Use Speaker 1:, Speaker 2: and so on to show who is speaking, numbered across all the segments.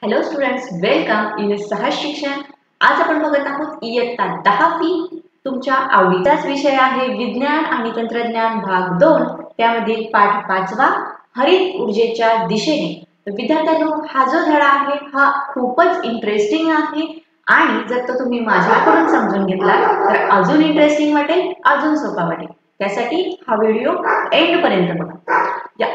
Speaker 1: Hello students, welcome in सहज शिक्षण. आज आपण बघत आहोत इयत्ता 10वी. तुमच्या आवडीचाच विषय आहे विज्ञान आणि तंत्रज्ञान भाग 2. त्यामधील पाठ 5वा हरित ऊर्जेच्या दिशेने. तर विद्यार्थ्यांनो, हा जो धडा आहे हा खूपच इंटरेस्टिंग आहे आणि जर तो तुम्ही माझ्याकडून समजून घेतला तर अजून इंटरेस्टिंग वाटेल, अजून सोपा वाटेल. त्यासाठी हा व्हिडिओ एंड पर्यंत बघा.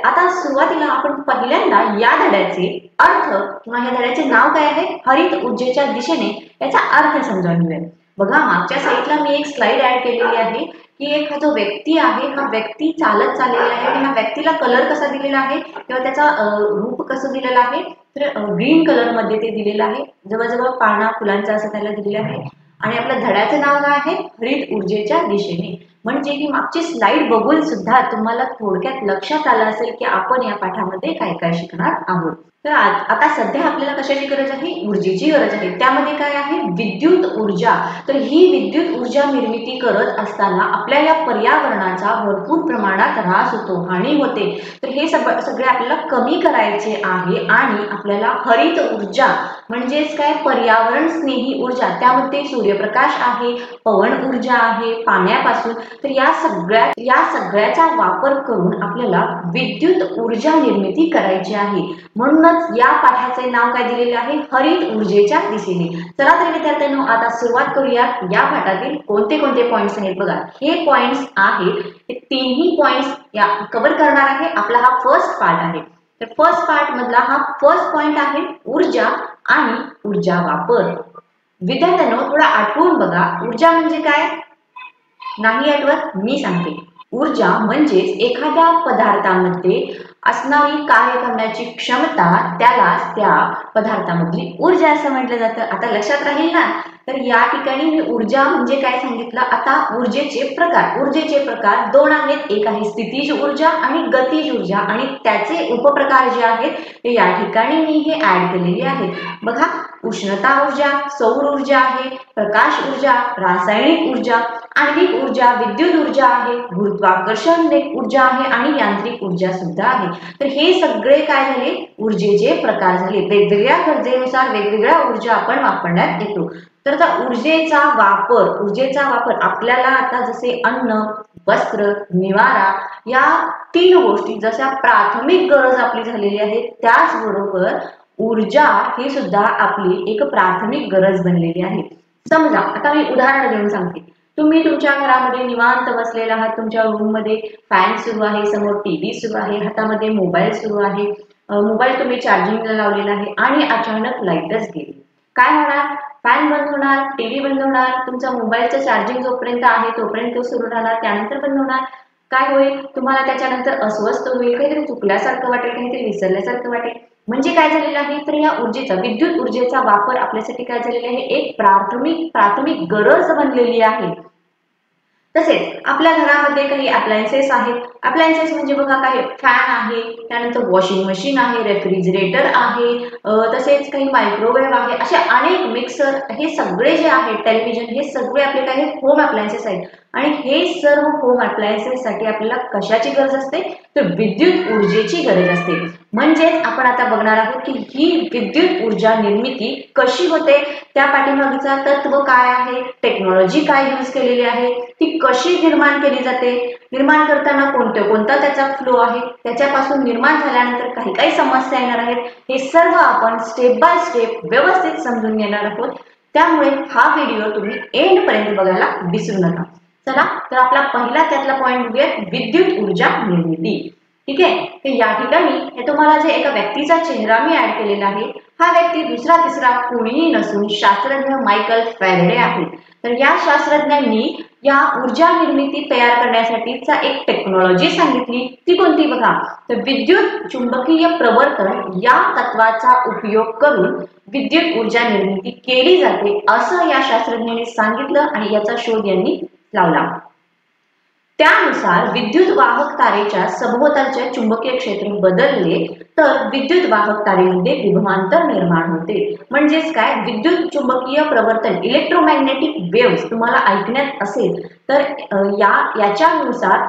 Speaker 1: आता सुरुवातीला आपण पहिल्यांदा या धड्याचे अर्थ किंवा या धड्याचे नाव काय आहे, हरित ऊर्जेच्या दिशेने, याचा अर्थ समजावून घेऊया. बघा, मागच्या साईडला मी एक स्लाइड ऍड केलेली आहे की एक हा जो व्यक्ती आहे, हा व्यक्ती चालत चाललेला आहे आणि ह्या व्यक्तीला कलर कसा दिलेला आहे किंवा त्याचा रूप कसं दिलेलं आहे, तर ग्रीन कलर मध्ये ते दिलेलं आहे. जवळजवळ पाना फुलांचा असं त्याला दिलेलं आहे. आणि आपल्या धड्याचं नाव काय आहे, हरित ऊर्जेच्या दिशेने. म्हणजे की मागची स्लाइड बघून सुद्धा तुम्हाला थोडक्यात लक्षात आलं असेल की आपण या पाठामध्ये काय काय शिकणार आहोत. तर आता सध्या आपल्याला कशाची गरज आहे, ऊर्जेची गरज आहे. त्यामध्ये काय आहे, विद्युत ऊर्जा. तर ही विद्युत ऊर्जा निर्मिती करत असताना आपल्या या पर्यावरणाचा भरपूर प्रमाणात ऱ्हास होतो, हानी होते. तर हे सगळे आपल्याला कमी करायचे आहे आणि आपल्याला हरित ऊर्जा म्हणजेच काय, पर्यावरण स्नेही ऊर्जा. त्यामध्ये सूर्यप्रकाश आहे, पवन ऊर्जा आहे, पाण्यापासून. तर या सगळ्याचा वापर करून आपल्याला विद्युत ऊर्जा निर्मिती करायची आहे. म्हणूनच या पाठाचे नाव काय दिलेले आहे, हरित ऊर्जेच्या दिशेने. चला तर विद्यार्थ्यांनो, आता सुरुवात करूया. या पाठातील कोणते कोणते पॉइंट्स आहेत बघा. हे पॉइंट्स आहेत, हे तिन्ही पॉइंट्स या कव्हर करणार आहे. आपला हा फर्स्ट पार्ट आहे. तर फर्स्ट पार्ट मधला हा फर्स्ट पॉइंट आहे ऊर्जा आणि ऊर्जा वापर. विद्यार्थ्यांनो, थोडा आठवून बघा, ऊर्जा म्हणजे काय. नाही आठवत? मी सांगते. ऊर्जा म्हणजेच एखाद्या पदार्थामध्ये असणारी कार्य करण्याची क्षमता, त्याला त्या पदार्थामधली ऊर्जा असं म्हटलं जातं. आता लक्षात राहील ना. तर या ठिकाणी मी ऊर्जा म्हणजे काय सांगितलं. आता ऊर्जेचे प्रकार दोन आहेत. एक आहे स्थितीज ऊर्जा आणि गतीज ऊर्जा, आणि त्याचे उपप्रकार जे आहेत ते या ठिकाणी मी हे ऍड केलेले आहेत. बघा, उष्णता ऊर्जा, सौर ऊर्जा आहे, प्रकाश ऊर्जा, रासायनिक ऊर्जा, आण्विक ऊर्जा, विद्युत ऊर्जा आहे, गुरुत्वाकर्षण ऊर्जा आहे आणि यांत्रिक ऊर्जा सुद्धा आहे. तर हे सगळे काय झाले, ऊर्जेचे प्रकार झाले. वेगवेगळ्या गरजेनुसार वेगवेगळ्या ऊर्जा आपण वापरण्यात येतो. तर आता ऊर्जेचा वापर आपल्याला आता जसे अन्न, वस्त्र, निवारा या तीन गोष्टी जशा प्राथमिक गरज आपली झालेली आहे, त्याचबरोबर ऊर्जा ही सुद्धा आपली एक प्राथमिक गरज बनलेली आहे. समजा आता मी उदाहरण देऊन सांगते. तुम्ही तुमच्या घरामध्ये निवांत बसलेला आहात, तुमच्या रूम मध्ये फॅन सुरू आहे, समोर टीव्ही सुरू आहे, हातामध्ये मोबाईल सुरू आहे. मोबाईल तुम्ही चार्जिंगला लावलेला आहे आणि अचानक लाईटच गेली. काय होणार, फॅन बंद होणार, टीव्ही बंद होणार, तुमचा मोबाईलचं चार्जिंग जोपर्यंत आहे तोपर्यंत तो सुरू राहणार, त्यानंतर बंद होणार. काय होईल, तुम्हाला त्याच्यानंतर अस्वस्थ होईल, काहीतरी चुकल्यासारखं वाटेल, काहीतरी विसरल्यासारखं वाटेल. म्हणजे काय झालेलं आहे, तर या ऊर्जेचा, विद्युत ऊर्जेचा वापर आपल्यासाठी काय झालेला आहे, एक प्राथमिक गरज बनलेली आहे. तसेच आपल्या घरामध्ये काही अप्लायन्सेस आहेत. अप्लायन्सेस म्हणजे बघा, काही फॅन आहे, त्यानंतर वॉशिंग मशीन आहे, रेफ्रिजरेटर आहे, तसेच काही मायक्रोवेव्ह आहे, असे अनेक मिक्सर, हे सगळे जे आहेत, टेलिव्हिजन, हे सगळे आपले काही होम अप्लायन्सेस आहेत. आणि हे सर्व होम अप्लायन्सेस साठी आपल्याला कशाची गरज असते, तर विद्युत ऊर्जेची गरज असते. म्हणजेच आपण आता बघणार आहोत की ही विद्युत ऊर्जा निर्मिती कशी होते, त्या पाठीमागचा तत्व काय आहे, टेक्नॉलॉजी काय यूज केलेली आहे, ती कशी निर्माण केली जाते, निर्माण करताना कोणता त्याचा फ्लो आहे, त्याच्यापासून निर्माण झाल्यानंतर काही काही समस्या येणार आहेत, हे सर्व आपण स्टेप बाय स्टेप व्यवस्थित समजून घेणार आहोत. त्यामुळे हा व्हिडिओ तुम्ही एंड पर्यंत बघायला विसरू नका. चला तर आपला पहिला त्यातला पॉइंट बघूया, विद्युत ऊर्जा निर्मिती. ठीक आहे. तर या ठिकाणी हे तुम्हाला जे एका व्यक्तीचा चेहरा मी ऍड केलेला आहे, हा व्यक्ती दुसरा तिसरा कोणीही नसून शास्त्रज्ञ मायकल फॅरेडे आहे. तर या शास्त्रज्ञांनी या ऊर्जा निर्मिती तयार करण्यासाठीचा एक टेक्नॉलॉजी सांगितली. ती कोणती बघा, तर विद्युत चुंबकीय प्रवर्तन या तत्वाचा उपयोग करून विद्युत ऊर्जा निर्मिती केली जाते, असं या शास्त्रज्ञांनी सांगितलं आणि याचा शोध यांनी लावला. त्यानुसार विद्युत वाहक तारेच्या सभोवतालचे चुंबकीय क्षेत्र बदलले तर विद्युत वाहक तारेमध्ये विभवांतर निर्माण होते. म्हणजेच काय, विद्युत चुंबकीय प्रवर्तन, इलेक्ट्रोमॅग्नेटिक वेव्स तुम्हाला ऐकण्यात असेल तर याच्यानुसार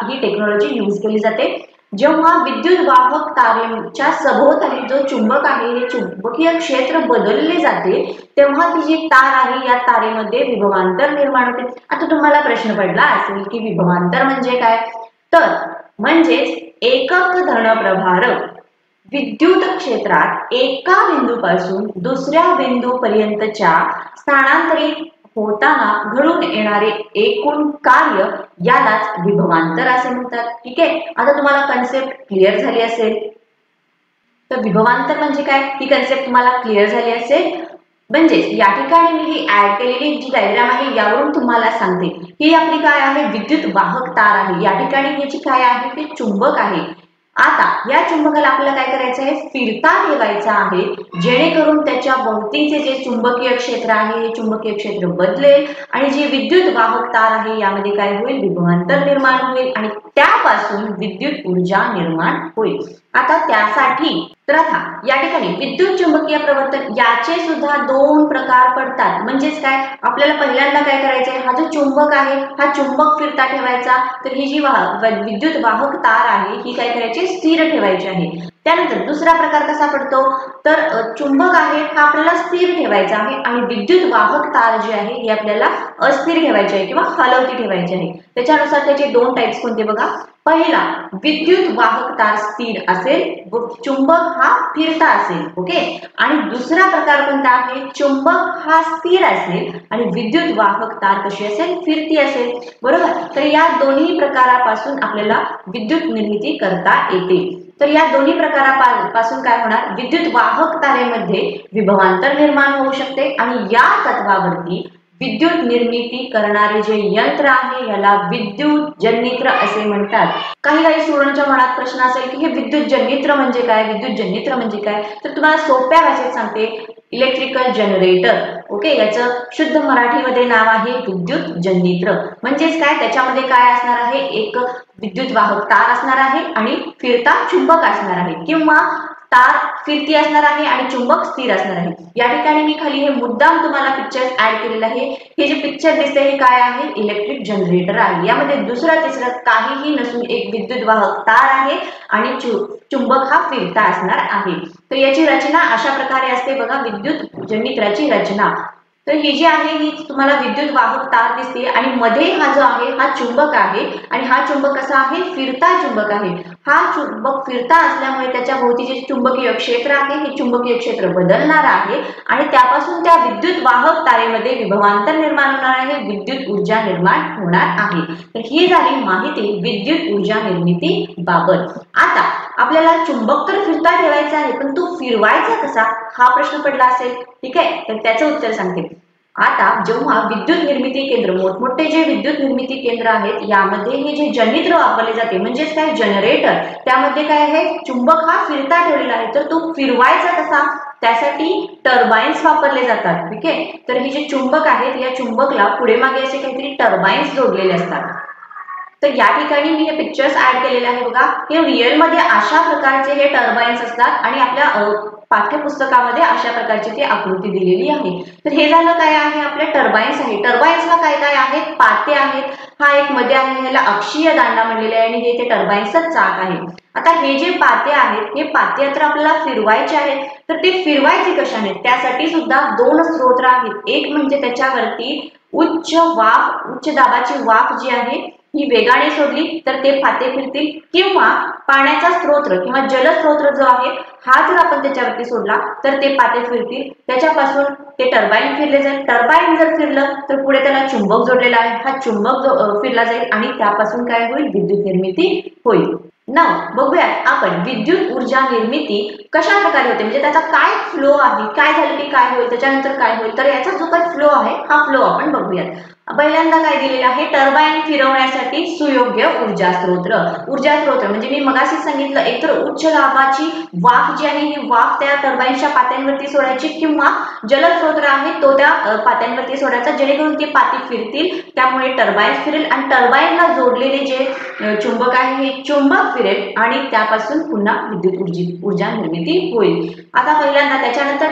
Speaker 1: ही टेक्नॉलॉजी यूज केली जाते. जेव्हा विद्युत वाहक तारेच्या सभोवताली जो चुंबक आहे हे चुंबकीय क्षेत्र बदलले जाते तेव्हा ती जी तार आहे या तारेमध्ये विभवांतर निर्माण होते. आता तुम्हाला प्रश्न पडला असेल की विभवांतर म्हणजे काय, तर म्हणजेच एकक धनप्रभार विद्युत क्षेत्रात एका बिंदूपासून दुसऱ्या बिंदूपर्यंतच्या स्थानांतरित होताना घडून येणारे एकूण कार्य यालाच विभवांतर असे म्हणतात. ठीक आहे, आता तुम्हाला कन्सेप्ट क्लिअर झाली असेल. तर विभवांतर म्हणजे काय ही कन्सेप्ट तुम्हाला क्लिअर झाली असेल. म्हणजे या ठिकाणी मी ही ऍड केलेली जी डायग्राम आहे यावरून तुम्हाला सांगते ही आपली काय आहे विद्युत वाहक तार आहे. या ठिकाणी याची काय आहे ते चुंबक आहे. आता या चुंबकाला आपल्याला काय करायचं आहे फिरता ठेवायचा आहे जेणेकरून त्याच्या भोवतीचे जे चुंबकीय क्षेत्र आहे हे चुंबकीय क्षेत्र बदलेल आणि जी विद्युत वाहक तार आहे यामध्ये काय होईल विभवांतर निर्माण होईल आणि त्यापासून विद्युत ऊर्जा निर्माण होईल. आता त्यासाठी तर आता या ठिकाणी विद्युत चुंबकीय प्रवर्तन याचे सुद्धा दोन प्रकार पडतात. म्हणजेच काय आपल्याला पहिल्यांदा काय करायचंय हा जो चुंबक आहे हा चुंबक फिरता ठेवायचा. तर ही जी विद्युत वाहक तार आहे ही काय करायची स्थिर ठेवायची आहे. त्यानंतर दुसरा प्रकार कसा पडतो तर चुंबक आहे हा आपल्याला स्थिर ठेवायचा आहे आणि विद्युत वाहक तार जी आहे ही आपल्याला अस्थिर ठेवायची आहे किंवा हलवती ठेवायची आहे. त्याच्यानुसार त्याचे दोन टाइप्स कोणते बघा. पहिला विद्युत वाहक तार स्थिर असेल व चुंबक हा फिरता असेल. ओके, आणि दुसरा प्रकार कोणता आहे चुंबक हा स्थिर असेल आणि विद्युत वाहक तार कशी असेल फिरती असेल. बरोबर, तर या दोन्ही प्रकारापासून आपल्याला विद्युत निर्मिती करता येते. तर या दोन्ही प्रकारापासून काय होणार विद्युत वाहक तारेमध्ये विभवांतर निर्माण होऊ शकते आणि या तत्वावरती विद्युत निर्मिती करणारे जे यंत्र आहे याला विद्युत जननित्र असे म्हणतात. काही स्टुडंटच्या मनात प्रश्न असेल की हे विद्युत जननित्र म्हणजे काय, विद्युत जननित्र म्हणजे काय, तर तुम्हाला सोप्या भाषेत सांगते इलेक्ट्रिकल जनरेटर. ओके, याचं शुद्ध मराठीमध्ये नाव आहे विद्युत जननित्र. म्हणजेच काय त्याच्यामध्ये काय असणार आहे एक विद्युत वाहक तार असणार आहे आणि फिरता चुंबक असणार आहे किंवा तार फिरती असणार आहे आणि चुंबक स्थिर असणार आहे. या ठिकाणी मी खाली हे मुद्दाम तुम्हाला पिक्चर ऍड केलेलं आहे. हे जे पिक्चर दिसते हे काय आहे इलेक्ट्रिक जनरेटर आहे. यामध्ये दुसरं तिसरं काहीही नसून एक विद्युत वाहक तार आहे आणि चुंबक हा फिरता असणार आहे. तर याची रचना अशा प्रकारे असते बघा विद्युत जननित्राची रचना. तर ही जी आहे ही तुम्हाला विद्युत वाहक तार दिसते आणि मध्ये हा जो आहे हा चुंबक आहे आणि हा चुंबक कसा आहे फिरता चुंबक आहे. हा चुंबक फिरता असल्यामुळे त्याच्या भोवती जे चुंबकीय क्षेत्र आहे हे चुंबकीय क्षेत्र बदलणार आहे आणि त्यापासून त्या विद्युत वाहक तारेमध्ये विभवांतर निर्माण होणार आहे, विद्युत ऊर्जा निर्माण होणार आहे. तर ही झाली माहिती विद्युत ऊर्जा निर्मिती बाबत. आता आपल्याला चुंबक तर फिरता ठेवायचा आहे पण तो फिरवायचा कसा हा प्रश्न पडला असेल. ठीक आहे, तर त्याचं उत्तर सांगते. आता जेव्हा विद्युत निर्मिती केंद्र मोठमोठे जे विद्युत निर्मिती केंद्र आहेत यामध्ये हे जे जननित्र वापरले जाते म्हणजेच काय जनरेटर त्यामध्ये काय आहे चुंबक हा फिरता ठेवलेला आहे. तर तो फिरवायचा कसा त्यासाठी टर्बाइन्स वापरले जातात. ठीक आहे, तर हे जे चुंबक आहेत या चुंबकला पुढे मागे असे काहीतरी टर्बाइन्स जोडलेले असतात. तर या ठिकाणी मी हे पिक्चर्स ऍड केलेले आहे बघा. हे रिअल मध्ये अशा प्रकारचे हे टर्बाइन्स असतात आणि आपल्या पाठ्यपुस्तकामध्ये अशा प्रकारची ती आकृती दिलेली आहे. तर हे झालं काय आहे आपल्या टर्बाइन्स आहे. टर्बाइन्सला काय काय आहेत पाते आहेत. हा एक मध्ये आहे याला अक्षीय दांडा म्हणलेले आहे आणि हे ते टर्बाइन्सचं चाक आहे. आता हे जे पाते आहेत हे पाते तर आपल्याला फिरवायचे आहेत. तर ते फिरवायचे कशाने त्यासाठी सुद्धा दोन स्रोत आहेत. एक म्हणजे त्याच्यावरती उच्च दाबाची वाफ जी आहे ही वेगाने सोडली तर ते पाते फिरतील किंवा पाण्याचा स्रोत किंवा जलस्रोत जो आहे हा जर आपण त्याच्यावरती सोडला तर ते पाते फिरतील. त्याच्यापासून ते टर्बाइन फिरले जाईल. टर्बाइन जर फिरलं तर पुढे त्याला चुंबक जोडलेला आहे. हा चुंबक फिरला जाईल आणि त्यापासून काय होईल विद्युत निर्मिती होईल. ना बघूयात आपण विद्युत ऊर्जा निर्मिती कशा प्रकारे होते म्हणजे त्याचा काय फ्लो आहे काय झालं की काय होईल त्याच्यानंतर काय होईल. तर याचा जो काही फ्लो आहे हा फ्लो आपण बघूयात. पहिल्यांदा काय दिलेलं आहे टर्बाइन फिरवण्यासाठी सुयोग्य ऊर्जा स्रोत म्हणजे मी मगाशी सांगितलं एकतर उच्च दाबाची वाफ जी आहे ही वाफ त्या टर्बाइनच्या पात्यांवरती सोडायची किंवा जलस्रोत आहे तो त्या पात्यांवरती सोडायचा जेणेकरून ते पाती फिरतील त्यामुळे टर्बाइन फिरेल आणि टर्बाइनला जोडलेले जे चुंबक आहे हे चुंबक फिरेल आणि त्यापासून पुन्हा विद्युत ऊर्जा निर्मिती होईल. आता पहिल्यांदा त्याच्यानंतर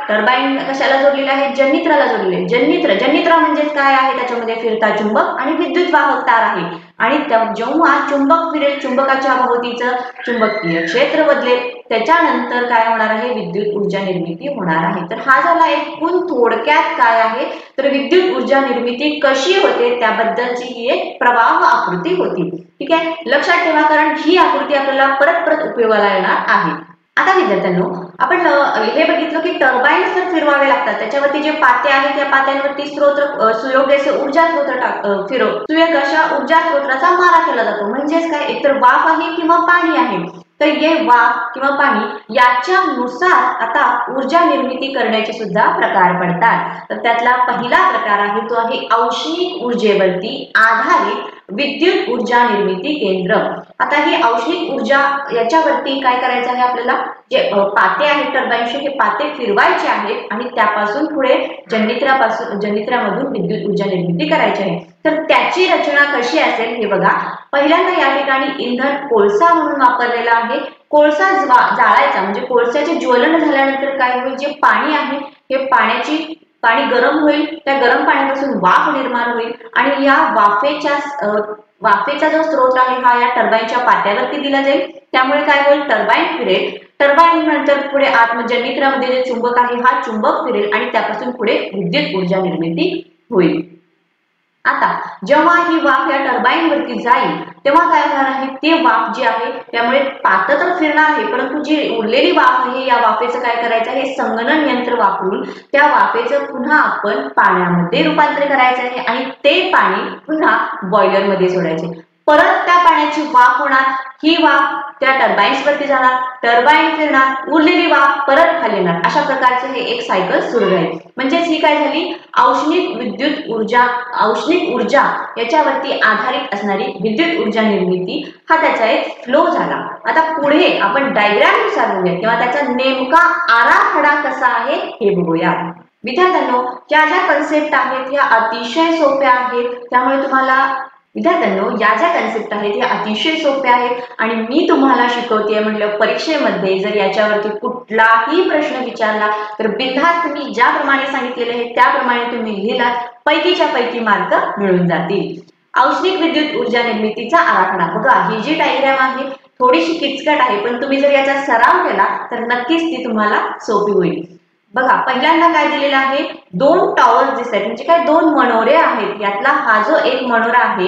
Speaker 1: टर्बाइन कशाला जोडलेले आहे जननित्राला जोडलेले. जननित्र म्हणजे काय आहे त्याच्यामध्ये फिरता चुंबक आणि विद्युत वाहक तार आहे आणि जेव्हा चुंबक फिरेल, चुंबकाच्या भोवतीचं चुंबकीय क्षेत्र बदलेल, त्याच्यानंतर काय होणार आहे, विद्युत ऊर्जा निर्मिती होणार आहे. तर हा झाला एकूण थोडक्यात काय आहे, तर विद्युत ऊर्जा निर्मिती कशी होते त्याबद्दलची ही एक प्रवाह आकृती होती. ठीक आहे, लक्षात ठेवा, कारण ही आकृती आपल्याला परत परत उपयोगाला येणार आहे. आता विद्यार्थ्यांनो, आपण हे बघितलं की टर्बाईन्स तर फिरवावे लागतात, त्याच्यावरती जे पाते आहेत त्या पात्यांवरती सुयोग्य असे ऊर्जा स्रोत सुयोग अशा ऊर्जा स्रोताचा मारा केला जातो. म्हणजेच काय, एकतर वाफ आहे किंवा पाणी आहे. तर हे वाफ किंवा पाणी याच्यानुसार आता ऊर्जा निर्मिती करण्याचे सुद्धा प्रकार पडतात. तर त्यातला पहिला प्रकार आहे तो आहे औष्णिक ऊर्जेवरती आधारित विद्युत ऊर्जा निर्मिती केंद्र. आता ही औष्णिक ऊर्जा याच्यावरती काय करायचं आहे, आपल्याला जे पाते आहेत टर्बाईनचे, हे पाते फिरवायचे आहेत आणि त्यापासून पुढे जनित्रामधून विद्युत ऊर्जा निर्मिती करायची आहे. तर त्याची रचना कशी असेल हे बघा. पहिल्यांदा या ठिकाणी इंधन कोळसा म्हणून वापरलेला आहे. कोळसा जाळायचा म्हणजे कोळशाचे ज्वलन झाल्यानंतर काय होईल, जे पाणी आहे हे पाणी गरम होईल, त्या गरम पाण्यापासून वाफ निर्माण होईल आणि या वाफेचा जो स्रोत आहे हा या टर्बाईनच्या पात्यावरती दिला जाईल. त्यामुळे काय होईल, टर्बाईन फिरेल. टर्बाईन नंतर पुढे जनित्रामध्ये जे चुंबक आहे हा चुंबक फिरेल आणि त्यापासून पुढे विद्युत ऊर्जा निर्मिती होईल. आता जेव्हा ही वाफ या टर्बाईन वरती जाईल तेव्हा काय होणार आहे, ते वाफ जी आहे त्यामुळे पातं तर फिरणार आहे, परंतु जी उरलेली वाफ आहे या वाफेचं काय करायचं आहे, संगणन यंत्र वापरून त्या वाफेचं पुन्हा आपण पाण्यामध्ये रूपांतर करायचं आहे आणि ते पाणी पुन्हा बॉयलर मध्ये सोडायचे. परत त्या पाण्याची वाफ होणार, ही वाफ त्या टर्बाईन्स वरती जाणार, टर्बाईन फिरणार, उरलेली वाफ परत खाली येणार. अशा प्रकारचे हे एक सायकल सुरू राहील. म्हणजेच ही काय झाली, औष्णिक ऊर्जा याच्यावरती आधारित असणारी विद्युत ऊर्जा निर्मिती हा त्याचा एक फ्लो झाला. आता पुढे आपण डायग्राम नुसार बघूया किंवा त्याचा नेमका आराखडा कसा आहे हे बघूया. विद्यार्थ्यांनो, या ज्या कन्सेप्ट आहेत या अतिशय सोप्या आहेत, त्यामुळे तुम्हाला विद्यार्थ्यांनो या ज्या कन्सेप्ट आहेत या अतिशय सोप्या आहेत आणि मी तुम्हाला शिकवते म्हटलं परीक्षेमध्ये जर याच्यावरती कुठलाही प्रश्न विचारला तर बिनधास्त मी ज्याप्रमाणे सांगितलेले आहे त्याप्रमाणे तुम्ही लिहिलात, पैकीच्या पैकी मार्क मिळून जातील. औष्णिक विद्युत ऊर्जा निर्मितीचा आराखडा बघा. ही जी डायग्राम आहे थोडीशी किचकट आहे, पण तुम्ही जर याचा सराव केला तर नक्कीच ती तुम्हाला सोपी होईल. बघा, पहिल्यांदा काय दिलेला आहे, दोन टॉवर्स दिसत आहेत, म्हणजे काय, दोन मनोरे आहेत. यातला हा जो एक मनोरा आहे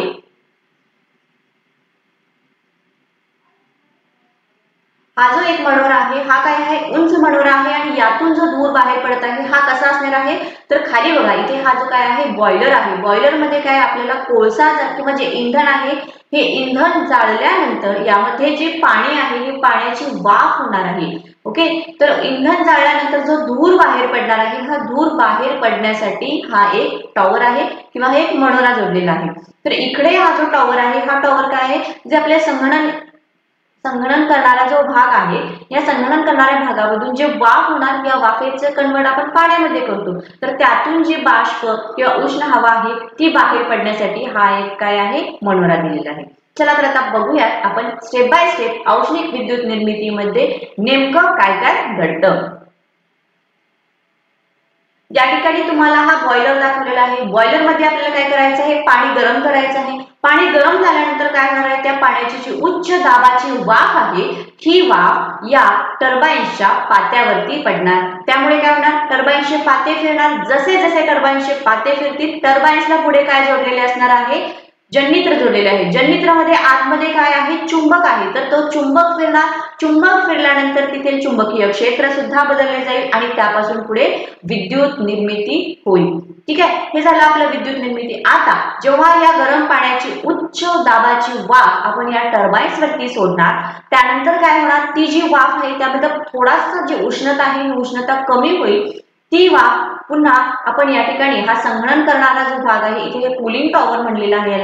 Speaker 1: हा काय आहे, उंच मनोरा आहे आणि यातून जो धूर बाहेर पडत आहे हा कसा असणार आहे, तर खाली बघा इथे हा जो काय आहे बॉयलर आहे. बॉयलर मध्ये काय आपल्याला कोळसा किंवा जे इंधन आहे हे इंधन जाळल्यानंतर यामध्ये जे पाणी आहे हे पाण्याची वाफ होणार आहे. ओके, तर इंधन जाळल्यानंतर जो धूर बाहेर पडणार आहे हा धूर बाहेर पडण्यासाठी हा एक टॉवर आहे किंवा हे एक मनोरा जोडलेला आहे. तर इकडे हा जो टॉवर आहे हा टॉवर काय आहे, जे आपले संगणन करणारा जो भाग आहे या संगणन करणाऱ्या भागामधून जे वाफ होणार या वाफेचं कन्वर्ट आपण पाण्यामध्ये करतो, तर त्यातून जी बाष्प किंवा उष्ण हवा आहे ती बाहेर पडण्यासाठी हा एक काय आहे, मनोरा दिलेला आहे. चला तर आता बघूयात आपण स्टेप बाय स्टेप औष्णिक विद्युत निर्मितीमध्ये नेमकं काय काय घडतं. या ठिकाणी तुम्हाला हा बॉयलर दाखवलेला आहे. बॉयलर मध्ये आपल्याला काय करायचं आहे, पाणी गरम करायचं आहे. पाणी गरम झाल्यानंतर काय होणार आहे, त्या पाण्याची जी उच्च दाबाची वाफ आहे ही वाफ या टर्बाईन्सच्या पात्यावरती पडणार. त्यामुळे काय होणार, टर्बाईन्सचे पाते फिरणार. जसे जसे टर्बाईन्सचे पाते फिरतील टर्बाईन्सला पुढे काय जोडलेले असणार आहे, जनित्र जोडलेले आहे. जनित्रामध्ये आतमध्ये काय आहे, चुंबक आहे. तर तो चुंबक फिरणार. चुंबक फिरल्यानंतर तिथे चुंबकीय क्षेत्र सुद्धा बदलले जाईल आणि त्यापासून पुढे विद्युत निर्मिती होईल. ठीक आहे, हे झालं आपलं विद्युत निर्मिती. आता जेव्हा या गरम पाण्याची उच्च दाबाची वाफ आपण या टर्बाईन्स वरती सोडणार, त्यानंतर काय होणार, ती जी वाफ आहे त्यामध्ये थोडासा जी उष्णता आहे उष्णता कमी होईल. ती वाफ पुन्हा आपण या ठिकाणी हा संगणन करणारा जो भाग आहे इथे हे कूलिंग टॉवर म्हणलेला आहे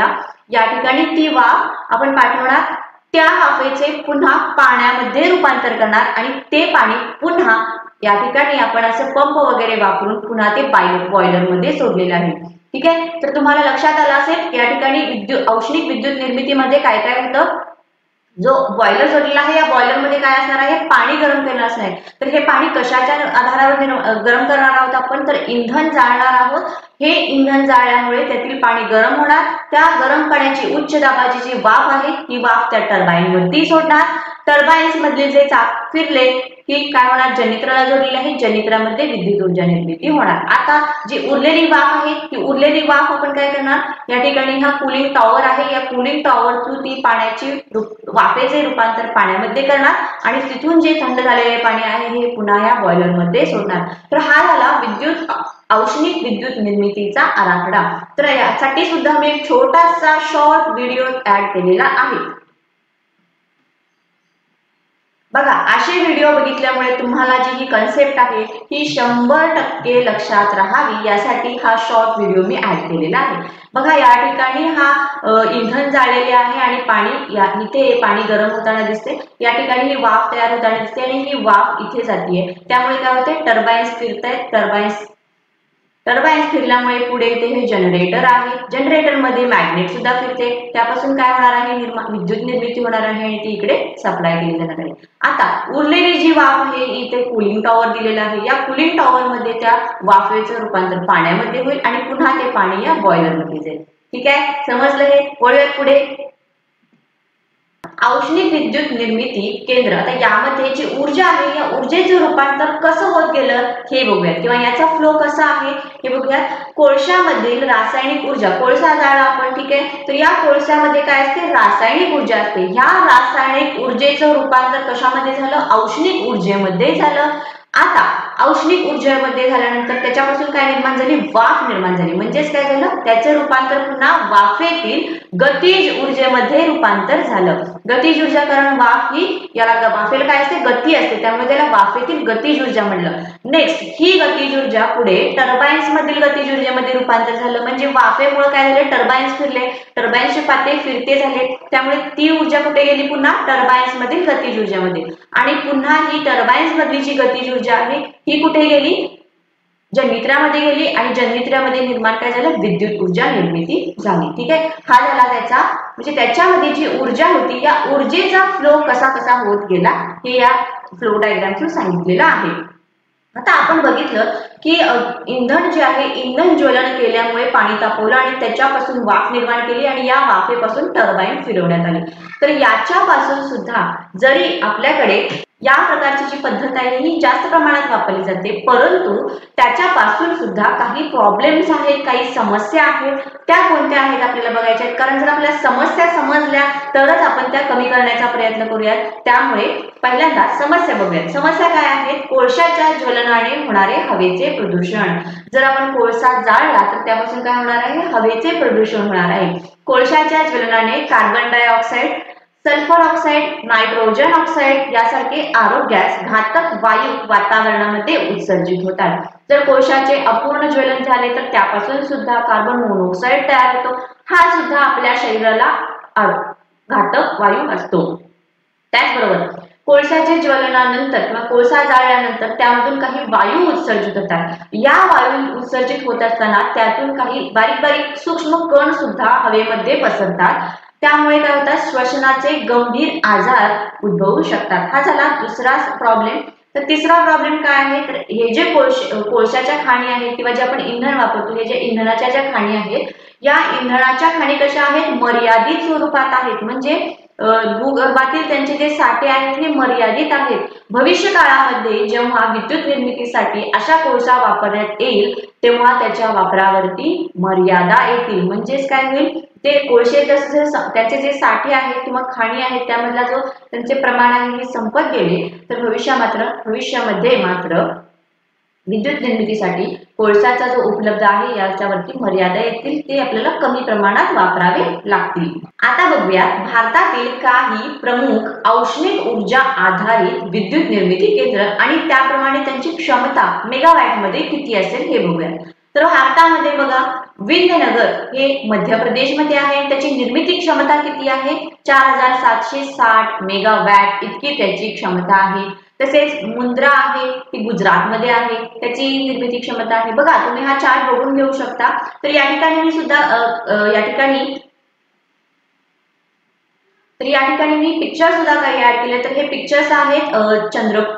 Speaker 1: या ठिकाणी ती वाफ आपण पाठवणार. त्या वाफेचे पुन्हा पाण्यामध्ये रूपांतर करणार आणि ते पाणी पुन्हा या ठिकाणी आपण असं पंप वगैरे वापरून पुन्हा ते बॉयलर मध्ये सोडलेलं आहे. ठीक आहे, तर तुम्हाला लक्षात आलं असेल या ठिकाणी औष्णिक विद्युत निर्मितीमध्ये काय काय होतं. जो बॉयलर जोडलेला आहे या बॉयलर मध्ये काय असणार आहे, पाणी गरम केलं असणार आहे. तर हे पाणी कशाच्या आधारावर गरम करणार आहोत आपण, तर इंधन जाळणार आहोत. हे इंधन जाळल्यामुळे त्यातील पाणी गरम होणार. त्या गरम पाण्याची उच्च दाबाची जी वाफ आहे ही वाफ त्या टर्बाईन वरती सोडणार. टर्बाईन्स मधले जे चाक फिरले की काय होणार, जनरेटरला जोडलेले आहे, जनरेटरमध्ये विद्युत ऊर्जा निर्मिती होणार. आता जी उरलेली वाफ आहे ती उरलेली वाफ आपण काय करणार, या ठिकाणी हा कूलिंग टॉवर आहे, या कूलिंग टॉवर थ्रू ती पाण्याची वाफेचे रूपांतर पाण्यामध्ये करणार आणि तिथून जे थंड झालेले पाणी आहे हे पुन्हा या बॉयलर मध्ये सोडणार. तर हा झाला औष्णिक विद्युत निर्मितीचा आराखडा. तर यासाठी सुद्धा मी एक छोटासा शॉर्ट व्हिडिओ ऍड केलेला आहे. बघा, असे व्हिडिओ बघितल्यामुळे तुम्हाला जी ही कन्सेप्ट आहे ही 100% लक्षात राहावी यासाठी हा शॉर्ट व्हिडिओ मी ऍड केलेला आहे. बघा, या ठिकाणी हा इंधन जाळलेले आहे आणि पाणी इथे पाणी गरम होताना दिसते. या ठिकाणी ही वाफ तयार होताना दिसते आणि ही वाफ इथे जातीये. त्यामुळे काय होते, टर्बाईन्स फिरतायत. टर्बाईन्स फिरल्यामुळे पुढे इथे हे जनरेटर आहे. जनरेटर मध्ये मॅग्नेट सुद्धा फिरते. त्यापासून काय होणार आहे, विद्युत निर्मिती होणार आहे आणि ती इकडे सप्लाय केली जाणार आहे. आता उरलेली जी वाफ आहे इथे कूलिंग टॉवर दिलेला आहे. या कूलिंग टॉवर मध्ये त्या वाफेचं रूपांतर पाण्यामध्ये होईल आणि पुन्हा ते पाणी या बॉयलर मध्ये जाईल. ठीक आहे, समजलं हे? वळूयात पुढे. औष्णिक विद्युत निर्मिती केंद्र. आता यामध्ये जी ऊर्जा आहे या ऊर्जेचं रूपांतर कसं होत गेलं हे बघूयात, किंवा याचा फ्लो कसा आहे हे बघूयात. कोळशामधील रासायनिक ऊर्जा, कोळसा जाळला आपण, ठीक आहे, तर या कोळशामध्ये काय असते, रासायनिक ऊर्जा असते. ह्या रासायनिक ऊर्जेचं रूपांतर कशामध्ये झालं, औष्णिक ऊर्जेमध्ये झालं. आता औष्णिक ऊर्जेमध्ये झाल्यानंतर त्याच्यापासून काय निर्माण झाली, वाफ निर्माण झाली. म्हणजेच काय झालं, त्याचं रूपांतर पुन्हा वाफेतील गतीज ऊर्जेमध्ये रूपांतर झालं. गतीज ऊर्जा, कारण वाफ ही याला वाफेला काय असते, गती असते, त्यामुळे त्याला वाफेतील गतीज ऊर्जा म्हणलं. नेक्स्ट, ही गतीज ऊर्जा पुढे टर्बाईन्स मधील गतीज ऊर्जेमध्ये रूपांतर झालं. म्हणजे वाफेमुळे काय झाले, टर्बाईन्स फिरले, टर्बाईन्सचे पाते फिरते झाले, त्यामुळे ती ऊर्जा कुठे गेली, पुन्हा टर्बाईन्स मधील गतीज ऊर्जामध्ये. आणि पुन्हा ही टर्बाईन्स मधली जी गतीज ऊर्जा आहे ही कुठे गेली, जनरेटरमध्ये गेली आणि जनरेटरमध्ये निर्माण काय झालं, विद्युत ऊर्जा निर्मिती झाली. ठीक आहे, हा झाला त्याचा, म्हणजे त्याच्यामध्ये जी ऊर्जा होती या ऊर्जेचा फ्लो कसा कसा होत गेला हे या फ्लो डायग्राम थ्रू सांगितलेलं आहे. आता आपण बघितलं की इंधन जे आहे, इंधन ज्वलन केल्यामुळे पाणी तापवलं आणि त्याच्यापासून वाफ निर्माण केली आणि या वाफेपासून टर्बाईन फिरवण्यात आली. तर याच्यापासून सुद्धा जरी आपल्याकडे या प्रकारची जी पद्धत आहे ही जास्त प्रमाणात वापरली जाते, परंतु त्याच्यापासून सुद्धा काही प्रॉब्लेम्स आहेत, काही समस्या आहेत. त्या कोणत्या आहेत आपल्याला बघायच्या आहेत, कारण जर आपल्याला समस्या समजल्या तरच आपण त्या कमी करण्याचा प्रयत्न करूयात. त्यामुळे पहिल्यांदा समस्या बघूयात. समस्या काय आहेत, कोळशाच्या ज्वलनाने होणारे हवेचे प्रदूषण. जर आपण कोळसा जाळला तर त्यापासून काय होणार आहे, हवेचे प्रदूषण होणार आहे. कोळशाच्या ज्वलनाने carbon dioxide, sulphur oxide, nitrogen oxide यासारखे आरोग्यास घातक वायू वातावरणामध्ये उत्सर्जित होतात. जर कोळशाचे अपूर्ण ज्वलन झाले तर त्यापासून सुद्धा कार्बन मोनॉक्साईड तयार होतो. हा सुद्धा आपल्या शरीराला घातक वायू असतो. त्याचबरोबर कोळशाच्या ज्वलनानंतर किंवा कोळसा जाळल्यानंतर त्यामधून काही वायू उत्सर्जित होतात. या वायू उत्सर्जित होत असताना त्यातून काही बारीक बारीक सूक्ष्म कण सुद्धा हवेमध्ये पसरतात. त्यामुळे काय होतात, श्वसनाचे गंभीर आजार उद्भवू शकतात. हा झाला दुसरा प्रॉब्लेम. तर तिसरा प्रॉब्लेम काय आहे, तर हे जे कोळशाच्या खाणी आहेत किंवा जे आपण इंधन वापरतो, हे जे इंधनाच्या ज्या खाणी आहेत या इंधनाच्या खाणी कशा आहेत, मर्यादित स्वरूपात आहेत. म्हणजे भूगर्भातील त्यांचे जे साठे आहेत हे मर्यादित आहेत. भविष्य काळामध्ये जेव्हा विद्युत निर्मितीसाठी अशा कोळसा वापरण्यात येईल तेव्हा त्याच्या वापरावरती मर्यादा येतील. म्हणजेच काय होईल, ते कोळसे जसे त्याचे जे साठे आहेत किंवा खाणी आहेत त्यामधला जो त्यांचे प्रमाण आहे हे संपत गेले तर भविष्यामध्ये मात्र विद्युत निर्मितीसाठी कोळसाचा जो उपलब्ध आहे याच्यावरती मर्यादा येतील, ते आपल्याला कमी प्रमाणात वापरावे लागतील. आता बघूया भारतातील काही प्रमुख औष्णिक ऊर्जा आधारित विद्युत निर्मिती केंद्र आणि त्याप्रमाणे त्यांची क्षमता मेगावॅट मध्ये किती असेल हे बघूया. तर भारतामध्ये बघा, विंध्यनगर हे मध्य प्रदेश मध्ये आहे. त्याची निर्मिती क्षमता किती आहे, 4760 मेगावॅट इतकी त्याची क्षमता आहे. तसेच मुंद्रा आहे ती गुजरात मध्ये आहे, त्याची निर्मिती क्षमता आहे. बघा, तुम्ही हा चार्ट बघून घेऊ शकता. तर या ठिकाणी मी सुद्धा या ठिकाणी तर या ठिकाणी मी पिक्चर सुद्धा काही ऍड केले. तर हे पिक्चर्स आहेत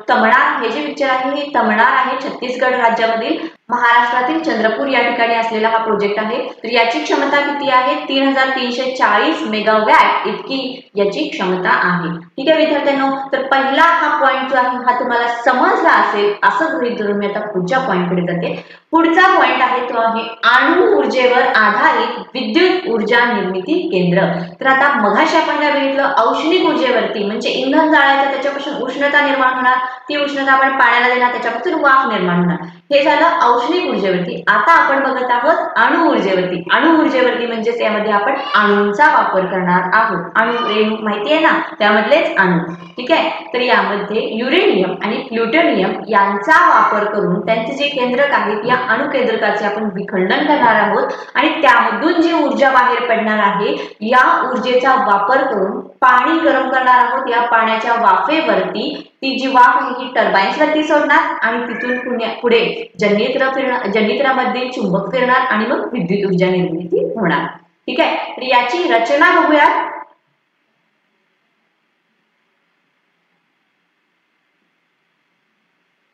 Speaker 1: तमणार, हे जे पिक्चर आहे हे तमणार आहे, छत्तीसगड राज्यामधील महाराष्ट्रातील चंद्रपूर या ठिकाणी असलेला हा प्रोजेक्ट आहे. तर याची क्षमता किती आहे? 3340 मेगावॅट इतकी याची क्षमता आहे. ठीक आहे विद्यार्थ्यांनो, तर पहिला हा पॉइंट जो आहे हा तुम्हाला समजला असेल असं गृहीत धरून मी आता पुढच्या पॉइंटकडे जाते. पुढचा पॉइंट आहे तो आहे अणु ऊर्जेवर आधारित विद्युत ऊर्जा निर्मिती केंद्र. तर आता मगाशी आपण काय बघितलं, औष्णिक ऊर्जेवरती म्हणजे इंधन जाळायचं, त्याच्यापासून उष्णता निर्माण होणार, ती उष्णता आपण पाण्याला देणार, त्याच्यापासून वाफ निर्माण होणार, हे झालं औष्णिक ऊर्जेवरती. आता आपण बघत आहोत अणु ऊर्जेवरती. अणु ऊर्जेवरती म्हणजेच यामध्ये आपण अणूंचा वापर करणार आहोत. अणु रेणू माहिती आहे ना, त्यामधलेच अणू. ठीक आहे, तर यामध्ये युरेनियम आणि प्लुटोनियम यांचा वापर करून त्यांचे जे केंद्रक आहेत या अणु केंद्रकाचे आपण विखंडन करणार आहोत आणि त्यामधून जी ऊर्जा बाहेर पडणार आहे या ऊर्जेचा वापर करून पाणी गरम करणार आहोत. या पाण्याच्या वाफेवरती ती जी वाफ आहे ही टर्बाइन्स वरती सोडणार आणि तिथून पुढे जनरेटरमध्ये चुंबक फिरणार आणि मग विद्युत ऊर्जा निर्मिती होणार. ठीक आहे, तर याची रचना बघूयात.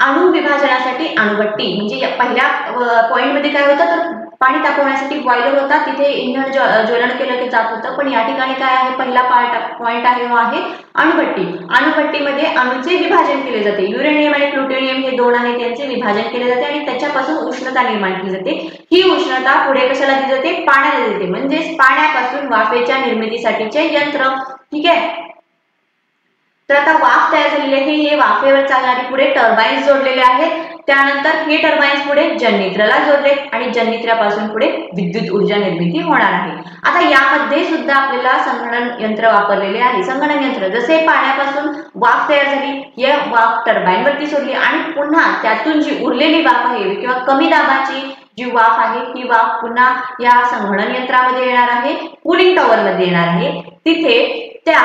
Speaker 1: अणु विभाजनासाठी अणुभट्टी म्हणजे पहिल्या पॉइंट मध्ये काय होतं, तर पाणी तापवण्यासाठी बॉयलर होता, तिथे इंधन ज्वलन केलं जात होतं. पण या ठिकाणी काय आहे, पहिला पॉइंट आहे वो आहे अणुभट्टी. अणुभट्टीमध्ये अणूचे विभाजन केले जाते. युरेनियम आणि प्लुटोनियम हे दोन आहेत, त्यांचे विभाजन केले जाते आणि त्याच्यापासून उष्णता निर्माण केली जाते. ही उष्णता पुढे कशाला दिली जाते, पाण्याला देते, म्हणजेच पाण्यापासून वाफेच्या निर्मितीसाठीचे यंत्र. ठीक आहे, तर आता वाफ तयार झालेली आहे, हे वाफेवर चालणारे पुढे टर्बाइन्स जोडलेले आहेत. त्यानंतर हे टर्बाइन्स पुढे जनरेटरला जोडले आणि जनरेटरपासून पुढे विद्युत ऊर्जा निर्मिती होणार आहे. आता यामध्ये सुद्धा आपल्याला संगणक यंत्र वापरलेले आहे. संगणक यंत्र जसे पाण्यापासून वाफ तयार झाली, ही वाफ टर्बाइन वरती सोडली आणि पुन्हा त्यातून जी उरलेली वाफ आहे किंवा कमी दाबाची जी वाफ आहे ही वाफ पुन्हा या संगणक यंत्रामध्ये येणार आहे, कूलिंग टॉवर मध्ये येणार आहे. तिथे त्या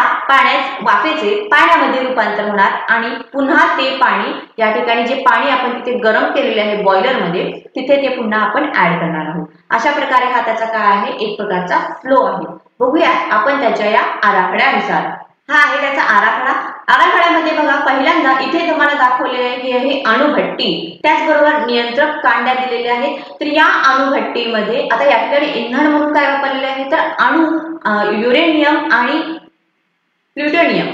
Speaker 1: वाफेचे पाण्यामध्ये रूपांतर होणार आणि पुन्हा ते पाणी या ठिकाणी जे पाणी आपण तिथे गरम केलेले आहे बॉयलर मध्ये, तिथे ते पुन्हा आपण ऍड करणार आहोत. अशा प्रकारे हा त्याचा काय आहे, एक प्रकारचा फ्लो आहे. बघूया आपण त्याच्या या आराखड्यानुसार. हा आहे त्याचा आराखडा. आराखड्यामध्ये बघा, पहिल्यांदा इथे तुम्हाला दाखवलेले आहे की हे अणुभट्टी, त्याचबरोबर नियंत्रक कांड्या दिलेल्या आहेत. तर या अणुभट्टीमध्ये आता या ठिकाणी इंधन म्हणून काय वापरलेले आहे, तर अणु युरेनियम आणि प्लुटोनियम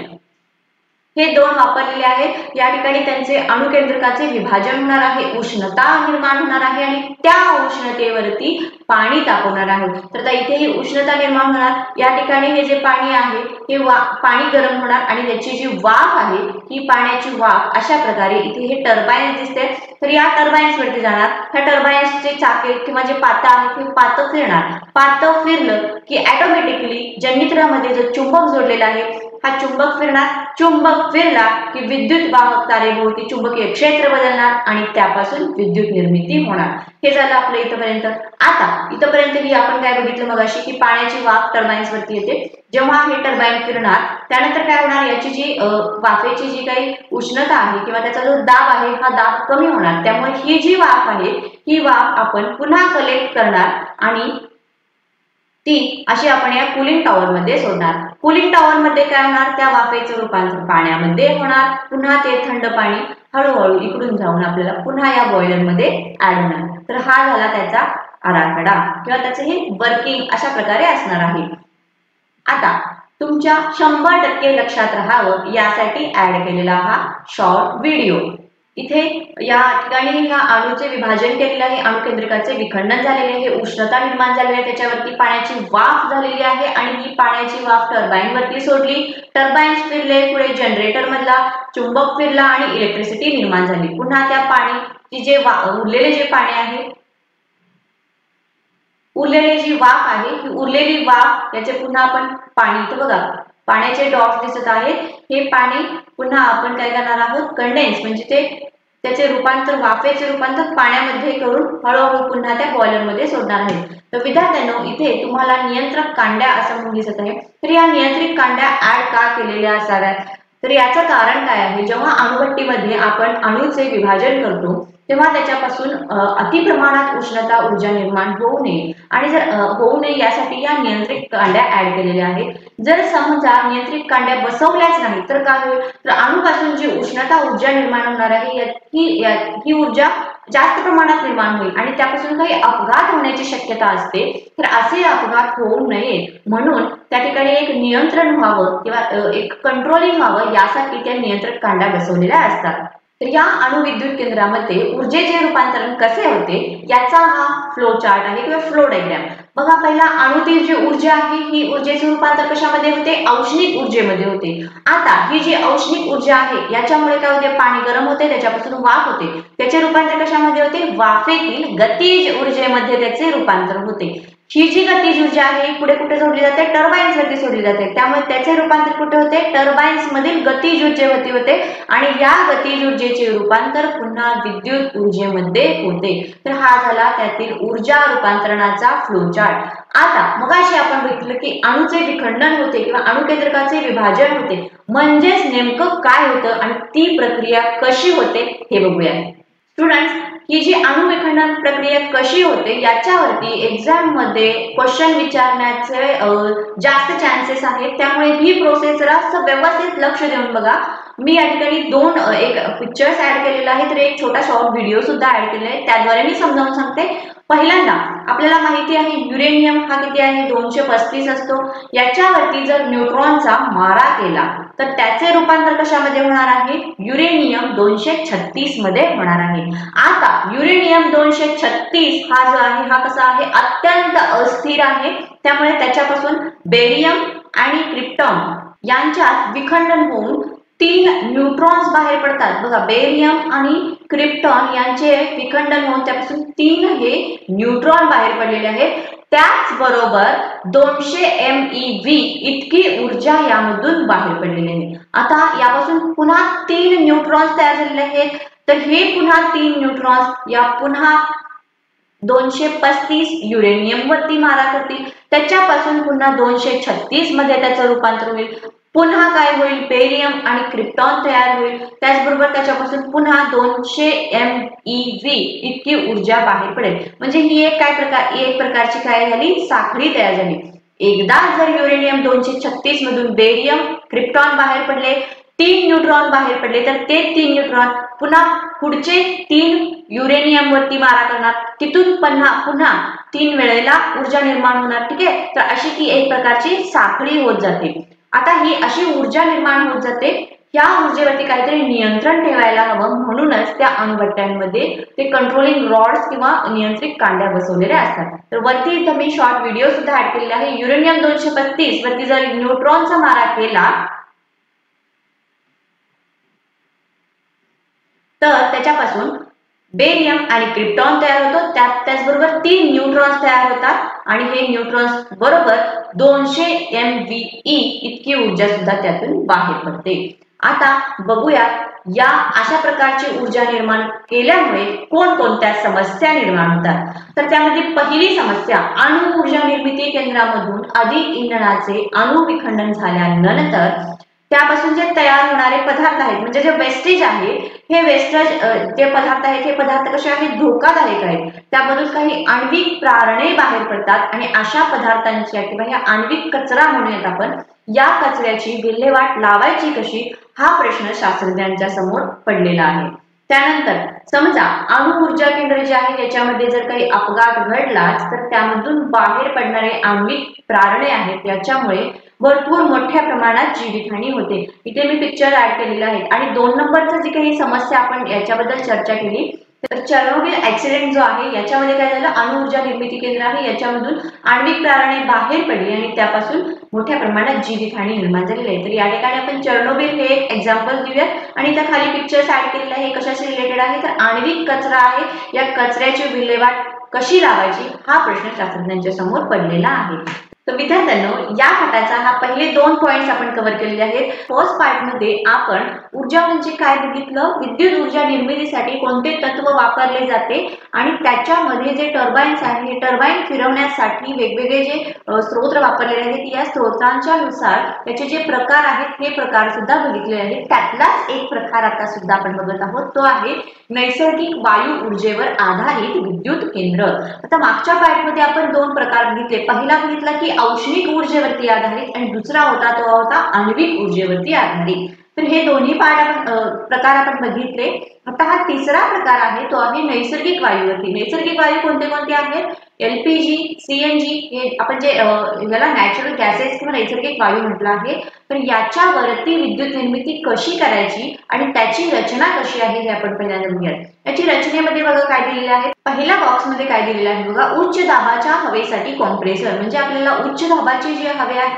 Speaker 1: हे दोन वापरलेले आहेत. या ठिकाणी त्यांचे अणुकेंद्रकाचे विभाजन होणार आहे, उष्णता निर्माण होणार आहे आणि त्या उष्णतेवरती पाणी तापवणार आहोत. तर आता इथे ही उष्णता निर्माण होणार, या ठिकाणी हे जे पाणी आहे हे पाणी गरम होणार आणि त्याची जी वाफ आहे ही पाण्याची वाफ अशा प्रकारे इथे हे टर्बाइन्स दिसते. तर या टर्बाइन्स वरती जाणार. ह्या टर्बाइन्सचे चाके किंवा जे पातं आहे ते पातं फिरणार. पातं फिरलं की ऑटोमॅटिकली जनरेटरमध्ये जो चुंबक जोडलेला आहे हा चुंबक फिरणार. चुंबक फिरला की विद्युत वाहक तारेभोवती चुंबकीय क्षेत्र बदलणार आणि त्यापासून विद्युत निर्मिती होणार. हे झालं आपलं इथपर्यंत. आता इथपर्यंत ही आपण काय बघितलं मगाशी की पाण्याची वाफ टर्बाइन्स वरती येते. जेव्हा हे टर्बाइन फिरणार त्यानंतर काय होणार, याची जी वाफेची जी काही उष्णता आहे किंवा त्याचा जो दाब आहे हा दाब कमी होणार. त्यामुळे ही जी वाफ आहे ही वाफ आपण पुन्हा कलेक्ट करणार आणि ती अशी आपण या कूलिंग टॉवर मध्ये सोडणार. कूलिंग टॉवर मध्ये काय होणार, त्या वाफेचं रूपांतर पाण्यामध्ये होणार. पुन्हा ते थंड पाणी हळूहळू इकडून जाऊन आपल्याला पुन्हा या बॉयलर मध्ये ऍड होणार. तर हा झाला त्याचा आराखडा किंवा त्याचे हे वर्किंग अशा प्रकारे असणार आहे. आता तुमच्या 100% लक्षात राहावं यासाठी ऍड केलेला हा शॉर्ट व्हिडिओ. इथे या ठिकाणी ह्या अणूचे विभाजन केलेले आहे, अणुकेंद्रकाचे विखंडन झालेले आहे, उष्णता निर्माण झालेली आहे, त्याच्यावरती पाण्याची वाफ झालेली आहे आणि ही पाण्याची वाफ टर्बाइन वरती सोडली. टर्बाइन्स फिरले, पुढे जनरेटर मधला चुंबक फिरला आणि इलेक्ट्रिसिटी निर्माण झाली. पुन्हा त्या पाणी जे उरलेले जे पाणी आहे, उरलेली जी वाफ आहे ही उरलेली वाफ याचे पुन्हा आपण पाणी, इथे बघा पाण्याचे डॉट्स दिसत आहेत, हे पाणी पुन्हा आपण काय करणार आहोत, कंडेन्स म्हणजे ते त्याचे रूपांतर, वाफेचे रूपांतर पाण्यामध्ये करून हळूहळू पुन्हा त्या बॉयलर मध्ये सोडणार आहे. तर विद्यार्थ्यांनो इथे तुम्हाला नियंत्रक कांड्या असं म्हणून दिसत आहे. तर या नियंत्रित कांड्या ऍड का केलेल्या असाव्यात, तर याचं कारण काय आहे, जेव्हा अणुभट्टीमध्ये आपण अणूचे विभाजन करतो तेव्हा त्याच्यापासून अति प्रमाणात उष्णता ऊर्जा निर्माण होऊ नये आणि जर होऊ नये यासाठी या नियंत्रित कांड्या ऍड केलेल्या आहेत. जर समजा नियंत्रित कांड्या बसवल्याच नाही तर काय होईल, तर अणूपासून जी उष्णता ऊर्जा निर्माण होणार आहे ही ऊर्जा जास्त प्रमाणात निर्माण होईल आणि त्यापासून काही अपघात होण्याची शक्यता असते. तर असे अपघात होऊ नये म्हणून त्या ठिकाणी एक नियंत्रण व्हावं किंवा एक कंट्रोलिंग व्हावं यासाठी त्या नियंत्रक कांड्या बसवलेल्या असतात. तर या अणुविद्युत केंद्रामध्ये ऊर्जेचे रूपांतरण कसे होते याचा हा फ्लो चार्ट आहे किंवा फ्लो डायग्राम. बघा, पहिला अणुतील जी ऊर्जा आहे ही ऊर्जेचे रूपांतर कशामध्ये होते, औष्णिक ऊर्जेमध्ये होते. आता ही जी औष्णिक ऊर्जा आहे याच्यामुळे काय होते, पाणी गरम होते, त्याच्यापासून वाफ होते, त्याचे रूपांतर कशामध्ये होते, वाफेतील गतीज ऊर्जेमध्ये त्याचे रूपांतर होते. ही जी गतीज ऊर्जा आहे पुढे कुठे जोडली जाते, टर्बाइन्स वरती सोडली जाते, त्यामुळे त्याचे रूपांतर कुठे होते, टर्बाइन्स मधील गतीज ऊर्जेवरती होते आणि या गतीज ऊर्जेचे रूपांतर पुन्हा विद्युत ऊर्जेमध्ये होते. तर हा झाला त्यातील ऊर्जा रूपांतरणाचा फ्लो चार्ट. आता मगाशी आपण बघितलं की अणुचे विखंडन होते किंवा अणुकेंद्रकाचे विभाजन होते, म्हणजेच नेमकं काय होतं आणि ती प्रक्रिया कशी होते हे बघूया. स्टुडंट्स, ही जी अणुविखंडन प्रक्रिया कशी होते याच्यावरती एक्झाम मध्ये क्वेश्चन विचारण्याचे जास्त चान्सेस आहेत, त्यामुळे ही प्रोसेस जरा व्यवस्थित लक्ष देऊन बघा. मी या ठिकाणी एक पिक्चर्स ऍड केलेला आहे, तर एक छोटा शॉर्ट व्हिडिओ सुद्धा ऍड केलेला आहे, त्याद्वारे मी समजावून सांगते. पहिल्यांदा आपल्याला माहिती आहे युरेनियम हा किती आहे, 235 असतो. याच्यावरती जर न्यूट्रॉनचा मारा केला तर त्याचे रूपांतर कशामध्ये होणार आहे, युरेनियम 236 मध्ये होणार आहे. आता युरेनियम 236 हा जो आहे हा कसा आहे, अत्यंत अस्थिर आहे, त्यामुळे त्याच्यापासून बेरियम आणि क्रिप्टॉन यांच्यात विखंडन होऊन 3 न्यूट्रॉन्स बाहेर पडतात. बघा, बेरियम आणि क्रिप्टॉन यांचे विखंडन होऊन त्यापासून 3 हे न्यूट्रॉन बाहेर पडलेले आहेत. त्याचबरोबर 200 MeV इतकी ऊर्जा यामधून बाहेर पडलेली आहे. आता यापासून पुन्हा 3 न्यूट्रॉन्स तयार झालेले आहेत, तर हे पुन्हा 3 न्यूट्रॉन्स या पुन्हा 235 युरेनियम वरती मारा करतील, त्याच्यापासून पुन्हा 236 मध्ये त्याचं रूपांतर होईल, पुन्हा काय होईल, बेरियम आणि क्रिप्टॉन तयार होईल, त्याचबरोबर त्याच्यापासून पुन्हा 200 MeV इतकी ऊर्जा बाहेर पडेल. म्हणजे ही एक प्रकारची काय झाली, साखळी तयार झाली. एकदा जर युरेनियम 236 मधून बेरियम क्रिप्टॉन बाहेर पडले, 3 न्यूट्रॉन बाहेर पडले, तर ते 3 न्यूट्रॉन पुन्हा पुढचे 3 युरेनियम वरती मारा करणार, तिथून पुन्हा 3 वेळेला ऊर्जा निर्माण होणार. ठीक आहे, तर अशी ती एक प्रकारची साखळी होत जाते. आता ही अशी ऊर्जा निर्माण होत जाते, या ऊर्जेवरती काहीतरी नियंत्रण ठेवायला हवं, म्हणूनच त्या अणुभट्ट्यांमध्ये ते कंट्रोलिंग रॉड्स किंवा नियंत्रित कांड्या बसवलेल्या असतात. तर वरती इथं मी शॉर्ट व्हिडिओ सुद्धा ऍड केलेला आहे. युरेनियम 235 वरती जर न्यूट्रॉनचा मारा केला तर त्याच्यापासून बेरियम आणि क्रिप्टॉन तयार होतो, त्याचबरोबर 3 न्यूट्रॉन्स तयार होतात आणि हे न्यूट्रॉन्स बरोबर 200 MeV इतकी ऊर्जा सुद्धा त्यातून बाहेर पडते. आता बघूया या अशा प्रकारची ऊर्जा निर्माण केल्यामुळे कोणकोणत्या समस्या निर्माण होतात. तर त्यामध्ये पहिली समस्या, अणु ऊर्जा निर्मिती केंद्रामधून अधिक इंधनाचे अणुविखंडन झाल्यानंतर त्यापासून जे तयार होणारे पदार्थ आहेत, म्हणजे जे वेस्टेज आहे, हे वेस्टेज जे पदार्थ आहेत हे पदार्थ कसे आहेत, धोकादायक आहेत. त्यामधून काही आण्विक प्रारणे बाहेर पडतात आणि अशा पदार्थांच्या किंवा ह्या आण्विक कचरा म्हणूयात आपण, या कचऱ्याची विल्हेवाट लावायची कशी हा प्रश्न शास्त्रज्ञांच्या समोर पडलेला आहे. त्यानंतर समजा अणु ऊर्जा केंद्र जे आहे याच्यामध्ये जर काही अपघात घडलाच तर त्यामधून बाहेर पडणारे आण्विक प्रारणे आहेत, याच्यामुळे भरपूर मोठ्या प्रमाणात जीवितहानी होते. इथे मी पिक्चर ऍड केलेला आहे. आणि 2 नंबरचं जी काही समस्या आपण याच्याबद्दल चर्चा केली, तर चेर्नोबिल ऍक्सिडेंट जो आहे याच्यामध्ये काय झालं, अणु ऊर्जा निर्मिती केंद्र आहे याच्यामधून आण्विक प्रारणे बाहेर पडली आणि त्यापासून मोठ्या प्रमाणात जीवितहानी निर्माण झालेली आहे. तर या ठिकाणी आपण चेर्नोबिल हे एक एक्झाम्पल घेऊया आणि त्या खाली पिक्चर्स ऍड केलेला आहे. कशाशी रिलेटेड आहे, तर आण्विक कचरा आहे, या कचऱ्याची विल्हेवाट कशी लावायची हा प्रश्न शास्त्रज्ञांच्या समोर पडलेला आहे. तर विद्यार्थ्यांनो, या पाठाचा हा पहिले 2 पॉइंट्स आपण कव्हर केलेले आहेत. फर्स्ट पार्ट मध्ये आपण ऊर्जा म्हणजे काय बघितलं, विद्युत ऊर्जा निर्मितीसाठी कोणते तत्व वापरले जाते आणि त्याच्यामध्ये जे टर्बाइन्स आहे हे टर्बाइन फिरवण्यासाठी वेगवेगळे जे स्रोत वापरलेले आहेत, या स्रोतांच्या नुसार त्याचे जे प्रकार आहेत हे प्रकार सुद्धा बघितले आहेत. त्यातलाच एक प्रकार आता सुद्धा आपण बघत आहोत, तो आहे नैसर्गिक वायू ऊर्जेवर आधारित विद्युत केंद्र. आता मागच्या पार्ट मध्ये आपण 2 प्रकार बघितले. पहिला बघितला की औष्णिक ऊर्जेवरती आधारित आणि दुसरा होता तो होता आण्विक ऊर्जेवरती आधारित. तर हे दोन्ही प्रकार आपण बघितले. आता हा तिसरा प्रकार आहे तो आहे नैसर्गिक वायूवरती. नैसर्गिक वायू कोणते कोणते आहेत, एलपीजी, सीएनजी, हे आपण जे याला नॅचरल गॅसेस किंवा नैसर्गिक वायू म्हटलं आहे. तर याच्यावरती विद्युत निर्मिती कशी करायची आणि त्याची रचना कशी आहे हे आपण पहिल्यांदा बघूयात. याची रचनेमध्ये बघा काय दिलेलं आहे. पहिल्या बॉक्स मध्ये काय दिलेलं आहे बघा, उच्च दाबाच्या हवेसाठी कॉम्प्रेसर. म्हणजे आपल्याला उच्च दाबाची जी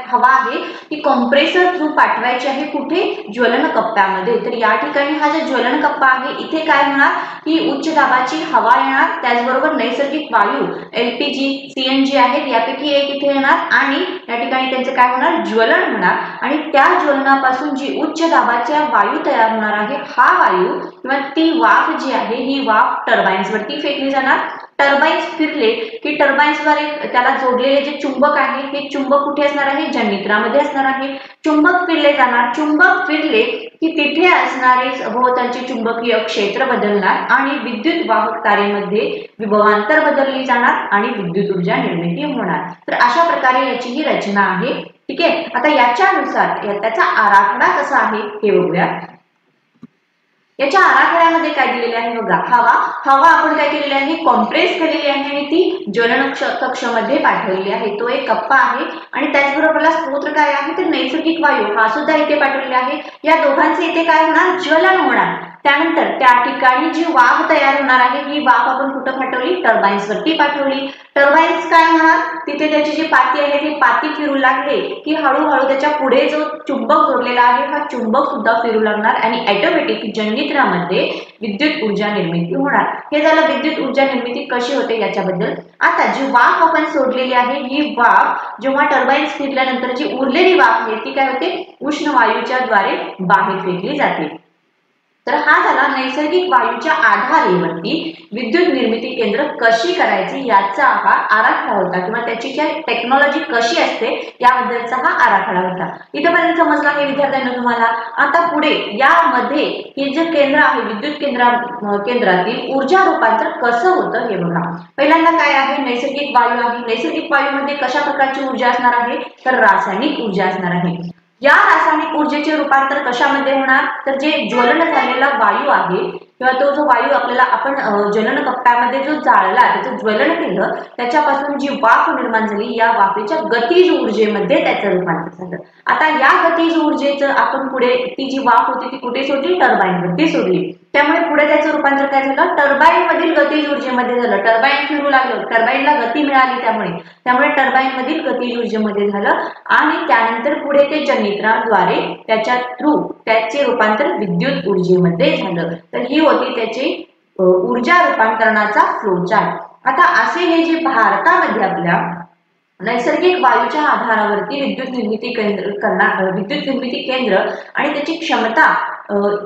Speaker 1: हवा आहे ती कॉम्प्रेसर थ्रू पाठवायची आहे. कुठे, ज्वलन कप्प्यामध्ये. तर या ठिकाणी हा जो ज्वलन कप्पा आहे इथे काय होणार की उच्च दाबाची हवा येणार, त्याचबरोबर नैसर्गिक वायू एलपीजी, सीएनजी आहेत यापैकी एक इथे येणार आणि या ठिकाणी त्यांचं काय होणार, ज्वलन होणार. आणि त्या ज्वलनापासून जी उच्च दाबाच्या वायू तयार होणार आहे, हा वायू किंवा ती वाफ जी आहे ही वाफ टर्बाइन्स वरती फेकली जाणार. टर्बाइन्स फिरले की टर्बाइन्सद्वारे त्याला जोडलेले जे चुंबक आहे हे चुंबक कुठे असणार आहे, जननित्रामध्ये असणार आहे. चुंबक फिरले जाणार. चुंबक फिरले की तिथे असणारे भोवतालचे चुंबकीय क्षेत्र बदलणार आणि विद्युत वाहक तारेमध्ये विभवांतर बदलली जाणार आणि विद्युत ऊर्जा निर्मिती होणार. तर अशा प्रकारे याची ही रचना आहे. ठीक आहे. आता याच्यानुसार त्याचा आराखडा कसा आहे हे बघूया. याच्या आराखड्यामध्ये काय दिलेले आहे बघा, हवा आपण काय केलेली आहे, कॉम्प्रेस केलेली आहे आणि ती ज्वलन कक्षामध्ये पाठवलेली आहे. तो एक कप्पा आहे आणि त्याचबरोबर स्रोत काय आहे तर नैसर्गिक वायू हा सुद्धा इथे पाठवलेला आहे. या दोघांचे इथे काय होणार, ज्वलन होणार. त्यानंतर त्या ठिकाणी जी वाफ तयार होणार आहे ही वाफ आपण कुठं पाठवली, टर्बाइन्स वरती पाठवली. टर्बाइन्स काय होणार, तिथे त्याची जी पाती आहे ती पाती फिरू लागले की हळूहळू त्याच्या पुढे जो चुंबक जोडलेला आहे हा चुंबक सुद्धा फिरू लागणार आणि ऑटोमॅटिक जननित्रामध्ये विद्युत ऊर्जा निर्मिती होणार. हे झालं विद्युत ऊर्जा निर्मिती कशी होते याच्याबद्दल. आता जी वाफ आपण सोडलेली आहे ही वाफ जेव्हा टर्बाइन्स फिरल्यानंतर जी उरलेली वाफ आहे ती काय होते, उष्ण वायूच्या द्वारे बाहेर फेकली जाते. तर हा झाला नैसर्गिक वायूच्या आधारावरती विद्युत निर्मिती केंद्र कशी करायची याचा हा आराखडा होता किंवा त्याची टेक्नॉलॉजी कशी असते याबद्दलचा हा आराखडा होता. इथपर्यंत समजला आहे विद्यार्थ्यांना तुम्हाला. आता पुढे यामध्ये हे जे केंद्र आहे विद्युत केंद्रातील ऊर्जा रूपांतर कसं होतं हे बघा. पहिल्यांदा काय आहे, नैसर्गिक वायू आहे. नैसर्गिक वायूमध्ये कशा प्रकारची ऊर्जा असणार आहे तर रासायनिक ऊर्जा असणार आहे. या रासायनिक ऊर्जेचे रूपांतर कशामध्ये होणार तर जे ज्वलन झालेला वायू आहे किंवा तो जो वायू आपल्याला आपण ज्वलन कप्प्यामध्ये जो जाळला त्याचं ज्वलन केलं त्याच्यापासून जी वाफ निर्माण झाली या वाफेच्या गतीज ऊर्जेमध्ये त्याचं रूपांतर झालं. आता या गतीज ऊर्जेचं आपण पुढे ती जी वाफ होती ती कुठे सोडली, टर्बाइनवरती सोडली. त्यामुळे पुढे त्याचं रूपांतर काय झालं, टर्बाइन मधील गतीज ऊर्जेमध्ये झालं. टर्बाइन फिरू लागलं, टर्बाइनला गती मिळाली त्यामुळे टर्बाइन मधील गतीज ऊर्जेमध्ये झालं आणि त्यानंतर पुढे ते जननित्राद्वारे त्याच्या थ्रू त्याचे रूपांतर विद्युत ऊर्जेमध्ये झालं. तर ही होती त्याची ऊर्जा रूपांतरणाचा फ्लोचार्ट. आता असे हे जे भारतामध्ये आपल्या नैसर्गिक वायूच्या आधारावरती विद्युत निर्मिती केंद्र आणि त्याची क्षमता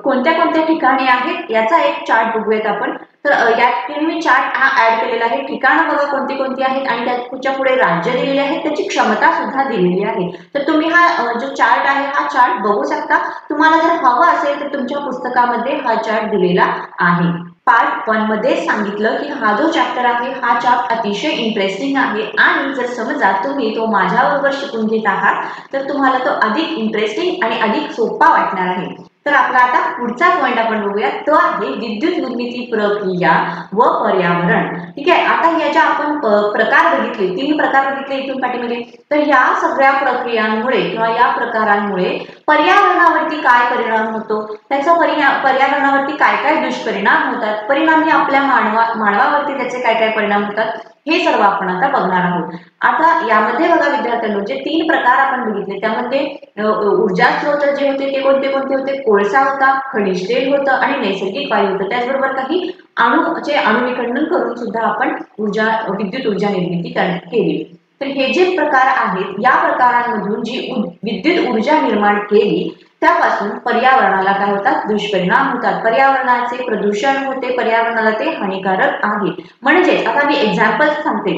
Speaker 1: कोणत्या कोणत्या ठिकाणी आहेत याचा एक चार्ट बघूयात आपण. तर या ठिकाणी मी चार्ट हा ऍड केलेला आहे. ठिकाणं बघा कोणती कोणती आहेत आणि त्याच्या पुढे राज्य दिलेले आहेत, त्याची क्षमता सुद्धा दिलेली आहे. तर तुम्ही हा जो चार्ट आहे हा चार्ट बघू शकता. तुम्हाला जर हवं असेल तर तुमच्या पुस्तकामध्ये हा चार्ट दिलेला आहे. पार्ट 1 मध्ये सांगितलं की हा जो चॅप्टर आहे हा चार्ट अतिशय इंटरेस्टिंग आहे आणि जर समजा तुम्ही तो माझ्याबरोबर शिकून घेत आहात तर तुम्हाला तो अधिक इंटरेस्टिंग आणि अधिक सोपा वाटणार आहे. तर आपला आता पुढचा पॉइंट आपण बघूया, तो आहे विद्युत निर्मिती प्रक्रिया व पर्यावरण. ठीक आहे. आता याच्या आपण प्रकार बघितले, 3 प्रकार बघितले इथून पाठीमध्ये. तर या सगळ्या प्रक्रियांमुळे किंवा या प्रकारांमुळे पर्यावरणावरती काय परिणाम होतो, त्याचा पर्यावरणावरती काय काय दुष्परिणाम होतात, परिणामी आपल्या मानवावरती त्याचे काय काय परिणाम होतात हे सर्व आपण आता बघणार आहोत. आता यामध्ये बघा विद्यार्थ्यांनो, जे 3 प्रकार आपण बघितले त्यामध्ये ऊर्जा स्रोत जे होते ते कोणते कोणते होते, कोळसा होता, खनिज तेल होतं आणि नैसर्गिक वायू होतं. त्याचबरोबर काही अणुविखंडन करून सुद्धा आपण विद्युत ऊर्जा निर्मिती केली. तर हे जे प्रकार आहेत या प्रकारांमधून जी विद्युत ऊर्जा निर्माण केली त्यापासून पर्यावरणाला काय होतात, दुष्परिणाम होतात, पर्यावरणाचे प्रदूषण होते, पर्यावरणाला ते हानिकारक आहे. म्हणजे आता मी एक्झाम्पल सांगते.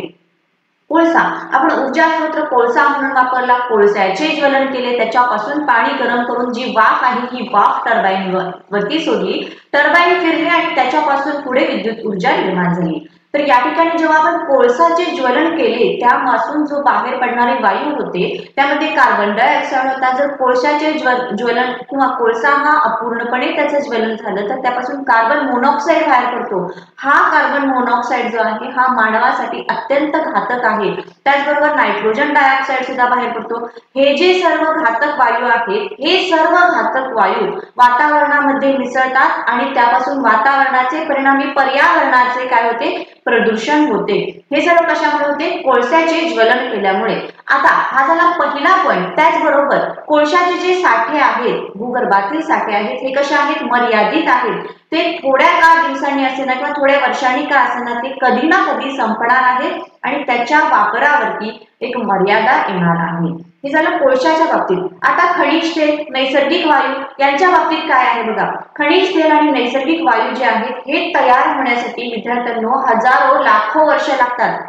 Speaker 1: कोळसा, आपण ऊर्जा स्रोत कोळसा म्हणून वापरला, कोळशाचे ज्वलन केले, त्याच्यापासून पाणी गरम करून जी वाफ आहे ही वाफ टर्बाईन वरती सोडली, टर्बाईन फिरले आणि त्याच्यापासून पुढे विद्युत ऊर्जा निर्माण झाली. तर या ठिकाणी जेव्हा आपण कोळसाचे ज्वलन केले त्यापासून जो बाहेर पडणारे वायू होते त्यामध्ये कार्बन डायऑक्साईड होता. जर कोळशाचे ज्वलन किंवा कोळसा हा अपूर्णपणे त्याचं ज्वलन झालं तर त्यापासून कार्बन मोनॉक्साईड बाहेर पडतो. हा कार्बन मोनॉक्साईड जो आहे हा मानवासाठी अत्यंत घातक आहे. त्याचबरोबर नायट्रोजन डायऑक्साईड सुद्धा बाहेर पडतो. हे जे सर्व घातक वायू आहेत हे सर्व घातक वायू वातावरणामध्ये मिसळतात आणि त्यापासून वातावरणाचे परिणामी पर्यावरणाचे काय होते, प्रदूषण होते. हे सर्व कशामुळे होते, कोळशाचे ज्वलन केल्यामुळे. आता हा झाला पहिला पॉइंट. त्याचबरोबर कोळशाचे जे साठे आहेत, भूगर्भातील साठे आहेत, हे कसे आहेत, मर्यादित आहेत. ते थोड्या का दिवसांनी असेना किंवा थोड्या वर्षांनी का असेना ते कधी ना कधी संपणार आहेत आणि त्याच्या वापरावरती एक मर्यादा येणार आहे. हे झालं कोळशाच्या बाबतीत. आता खनिज तेल, नैसर्गिक वायू यांच्या बाबतीत काय आहे बघा. खनिज तेल आणि नैसर्गिक वायू जे आहेत हे तयार होण्यासाठी विद्यार्थ्यांनो हजारो लाखो वर्ष लागतात.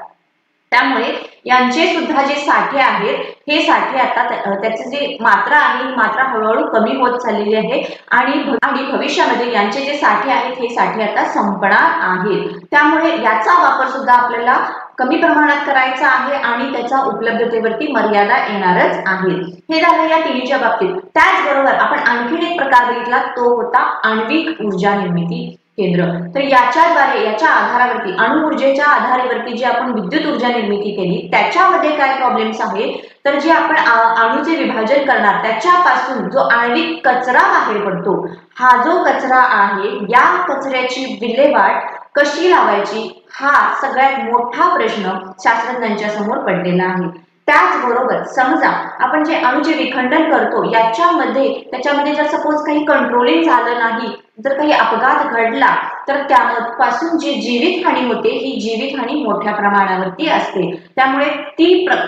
Speaker 1: त्यामुळे यांचे सुद्धा जे साठे आहेत हे साठे आता त्याची जी मात्रा आहे ही मात्रा हळूहळू कमी होत चाललेली आहे आणि भविष्यामध्ये यांचे जे साठे आहेत हे साठे आता संपणार आहेत. त्यामुळे याचा वापर सुद्धा आपल्याला कमी प्रमाणात करायचा आहे आणि त्याच्या उपलब्धतेवरती मर्यादा येणारच आहे. हे झालं या तिन्हीच्या बाबतीत. त्याचबरोबर आपण आणखीन एक प्रकार बघितला तो होता आण्विक ऊर्जा निर्मिती केंद्र. तर याच्या आधारावरती अणु ऊर्जेच्या आधारावरती जी आपण विद्युत ऊर्जा निर्मिती केली त्याच्यामध्ये काय प्रॉब्लेम्स आहेत, तर जे आपण अणुचे विभाजन करणार त्याच्यापासून जो आण्विक कचरा बाहेर पडतो, हा जो कचरा आहे या कचऱ्याची विल्हेवाट कशी लावायची हा सगळ्यात मोठा प्रश्न शास्त्रज्ञांच्या समोर पडलेला आहे. त्याचबरोबर समजा आपण जे अणुचे विखंडन करतो त्याच्यामध्ये जर सपोज काही कंट्रोलिंग झालं नाही, जर काही अपघात घडला तर त्यापासून जी जीवितहानी होते ही जीवितहानी मोठ्या प्रमाणावरती असते. त्यामुळे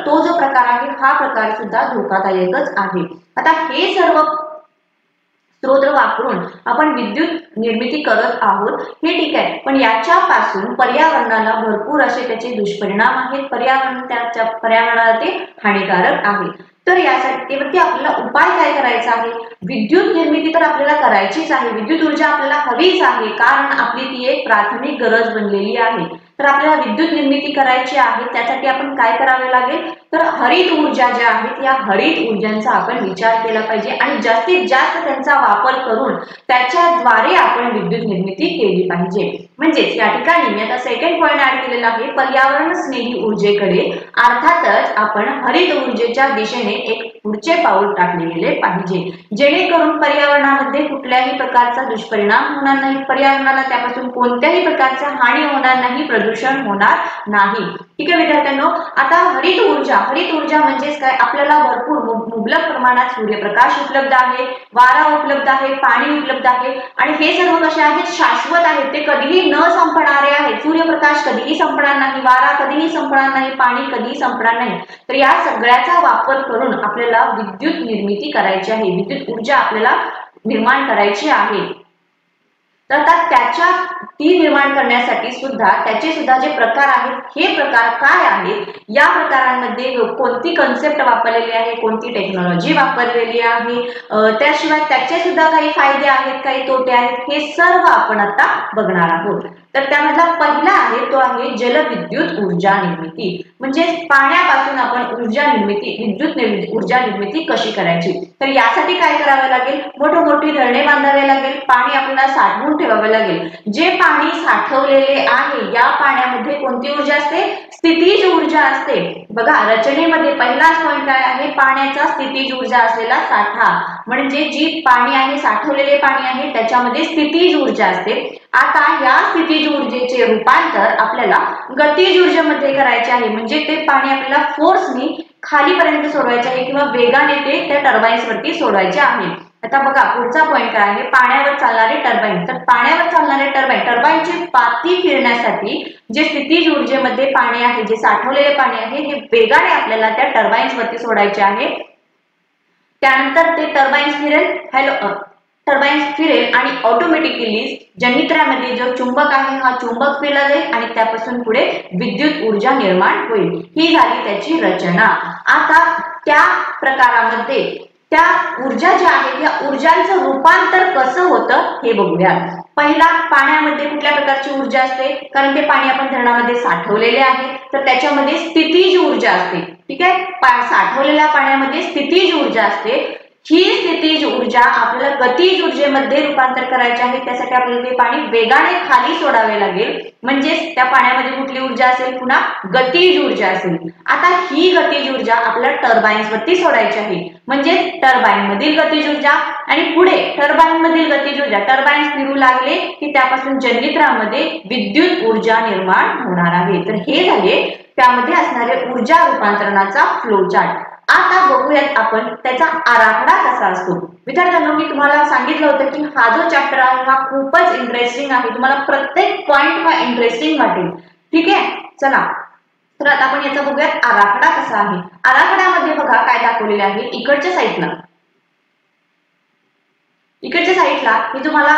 Speaker 1: तो जो प्रकार आहे हा प्रकार सुद्धा धोकादायकच आहे. आता हे सर्व स्रोत वापरून आपण विद्युत निर्मिती करत आहोत हे ठीक आहे, पण याच्यापासून पर्यावरणाला भरपूर असे त्याचे दुष्परिणाम आहेत. पर्यावरणाला ते हानिकारक आहे. तर यासाठी आपल्याला उपाय काय करायचा आहे, विद्युत निर्मिती तर आपल्याला करायचीच आहे, विद्युत ऊर्जा आपल्याला हवीच आहे कारण आपली ती एक प्राथमिक गरज बनलेली आहे. तर आपल्याला विद्युत निर्मिती करायची आहे त्यासाठी आपण काय करावे लागेल, तर हरित ऊर्जा ज्या आहेत या हरित ऊर्जांचा आपण विचार केला पाहिजे आणि जास्तीत जास्त त्यांचा वापर करून त्याच्याद्वारे आपण विद्युत निर्मिती केली पाहिजे. म्हणजेच या ठिकाणी मी आता सेकंड पॉइंट ऍड केलेला आहे पर्यावरण स्नेही ऊर्जेकडे. अर्थातच आपण हरित ऊर्जेच्या दिशेने एक पुढचे पाऊल टाकले गेले पाहिजे जेणेकरून पर्यावरणामध्ये कुठल्याही प्रकारचा दुष्परिणाम होणार नाही, पर्यावरणाला त्यापासून कोणत्याही प्रकारचा हानी होणार नाही, प्रदूषण होणार नाही. ठीक आहे विद्यार्थ्यांनो. आता हरित ऊर्जा म्हणजेच काय, आपल्याला भरपूर मुबलक प्रमाणात सूर्यप्रकाश उपलब्ध आहे, वारा उपलब्ध आहे, पाणी उपलब्ध आहे आणि हे सर्व कसे आहेत, शाश्वत आहेत, ते कधीही न संपणारे आहेत. सूर्यप्रकाश कधीही संपणार नाही, वारा कधीही संपणार नाही, पाणी कधीही संपणार नाही. तर या सगळ्याचा वापर करून आपल्याला विद्युत निर्मिती करायची आहे, विद्युत ऊर्जा आपल्याला निर्माण करायची आहे. तर आता ती निर्माण करण्यासाठी सुद्धा त्याचे सुद्धा जे प्रकार आहेत हे प्रकार काय आहेत, या प्रकारांमध्ये कोणती कन्सेप्ट वापरलेली आहे, कोणती टेक्नॉलॉजी वापरलेली आहे, त्याशिवाय त्याचे सुद्धा काही फायदे आहेत, काही तोटे आहेत, हे सर्व आपण आता बघणार आहोत. तर त्यामधला पहिला आहे तो आहे जलविद्युत ऊर्जा निर्मिती. म्हणजे पाण्यापासून आपण विद्युत ऊर्जा निर्मिती कशी करायची. तर यासाठी काय करावं लागेल, मोठी धरणे बांधावे लागेल, पाणी आपल्याला साठवून ठेवावे लागेल. जे पाणी साठवलेले आहे या पाण्यामध्ये कोणती ऊर्जा असते, स्थितीज ऊर्जा असते. बघा रचनेमध्ये पहिलाच पॉइंट काय आहे, पाण्याचा स्थितीज ऊर्जा असलेला साठा. म्हणजे जी पाणी आहे, साठवलेले पाणी आहे त्याच्यामध्ये स्थितीज ऊर्जा असते. आता या स्थितीज ऊर्जेचे रूपांतर आपल्याला गतीज ऊर्जेमध्ये करायचे आहे. म्हणजे ते पाणी आपल्याला फोर्सनी खालीपर्यंत सोडवायचे आहे किंवा वेगाने ते त्या टर्बाईन्स वरती सोडवायचे आहे. आता बघा पुढचा पॉईंट काय आहे, पाण्यावर चालणारे टर्बाईन. तर पाण्यावर चालणारे टर्बाईनची पाती फिरण्यासाठी जे स्थितीज ऊर्जेमध्ये पाणी आहे, जे साठवलेले पाणी आहे, हे वेगाने आपल्याला त्या टर्बाईन्स वरती सोडायचे आहे. त्यानंतर ते टर्बाईन्स फिरेल आणि ऑटोमॅटिकली जनरेटरमध्ये जो चुंबक आहे हा चुंबक फिरला जाईल आणि त्यापासून पुढे विद्युत ऊर्जा निर्माण होईल. ही झाली त्याची रचना. आता त्या प्रकारामध्ये त्या ऊर्जा ज्या आहेत या ऊर्जांचं रूपांतर कसं होतं हे बघूया. पहिला, पाण्यामध्ये कुठल्या प्रकारची ऊर्जा असते, कारण ते पाणी आपण धरणामध्ये साठवलेले आहे तर त्याच्यामध्ये स्थितीज ऊर्जा असते. ठीक आहे, साठवलेल्या पाण्यामध्ये स्थितीज ऊर्जा असते. ही स्थितीज ऊर्जा आपल्याला गतीज ऊर्जेमध्ये रूपांतर करायचे आहे. त्यासाठी आपल्याला ते पाणी वेगाने खाली सोडावे लागेल, म्हणजेच त्या पाण्यामध्ये कुठली ऊर्जा असेल, पुन्हा गतीज ऊर्जा असेल. आता ही गतीज ऊर्जा आपल्याला टर्बाईन्स वरती सोडायची आहे, म्हणजे टर्बाईन मधील गतीज ऊर्जा आणि पुढे टर्बाईन मधील गतीज ऊर्जा, टर्बाईन्स फिरू लागले की त्यापासून जनरेटरमध्ये विद्युत ऊर्जा निर्माण होणार आहे. तर हे झाले त्यामध्ये असणारे ऊर्जा रूपांतरणाचा फ्लो चार्ट. आता बघूयात आपण त्याचा आराखडा कसा असतो. विद्यार्थ्यांनो, मी तुम्हाला सांगितलं होतं की हा जो चॅप्टर आहे हा खूपच इंटरेस्टिंग आहे. तुम्हाला प्रत्येक पॉइंट हा इंटरेस्टिंग वाटेल. ठीक आहे, चला तर आता आपण याचा बघूयात आराखडा कसा आहे. आराखड्यामध्ये बघा काय दाखवलेले आहे. इकडच्या साईडला ही तुम्हाला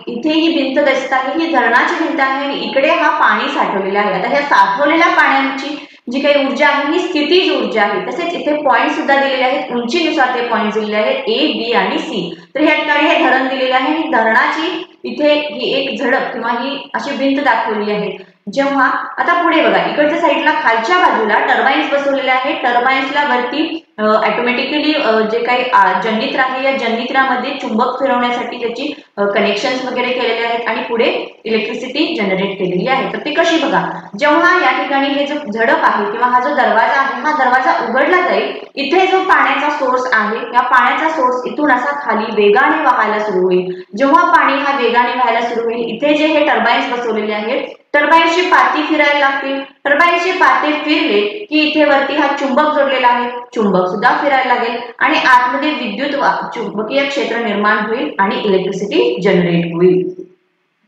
Speaker 1: इथे ही भिंत दिसत आहे, ही धरणाची भिंत आहे आणि इकडे हा पाणी साठवलेला आहे. आता ह्या साठवलेल्या पाण्याची जी काही ऊर्जा आहे ही स्थितीज ऊर्जा आहे. तसेच इथे पॉइंट सुद्धा दिलेले आहेत, उंचीनुसार ते पॉइंट दिलेले आहेत ए, बी आणि सी. तर या ठिकाणी हे धरण दिलेले आहे आणि धरणाची इथे ही एक झडप किंवा ही अशी भिंत दाखवली आहे. जेव्हा आता पुढे बघा इकडच्या साईडला खालच्या बाजूला टर्बाईन्स बसवलेले आहे. टर्बाईन्सला वरती ऑटोमॅटिकली जे काही जनरेटर आहे या जनरेटरमध्ये चुंबक फिरवण्यासाठी त्याची कनेक्शन्स वगैरे केलेले आहेत आणि पुढे इलेक्ट्रिसिटी जनरेट केलेली आहे. तर ते कशी बघा, जेव्हा या ठिकाणी हे जो झडप आहे किंवा हा जो दरवाजा आहे हा दरवाजा उघडला जाईल, इथे जो पाण्याचा सोर्स आहे या पाण्याचा सोर्स इथून असा खाली वेगाने वाहायला सुरू होईल. जेव्हा पाणी हा वेगाने वाहायला सुरू होईल, इथे जे हे टर्बाईन्स बसवलेले आहेत टर्बाईन्सची पाती फिरायला लागतील. टर्बाईन्सची पाती फिरले की इथे वरती हा चुंबक जोडलेला आहे, चुंबक सुद्धा फिरायला लागेल आणि आतमध्ये विद्युत चुंबकीय क्षेत्र निर्माण होईल आणि इलेक्ट्रिसिटी जनरेट होईल.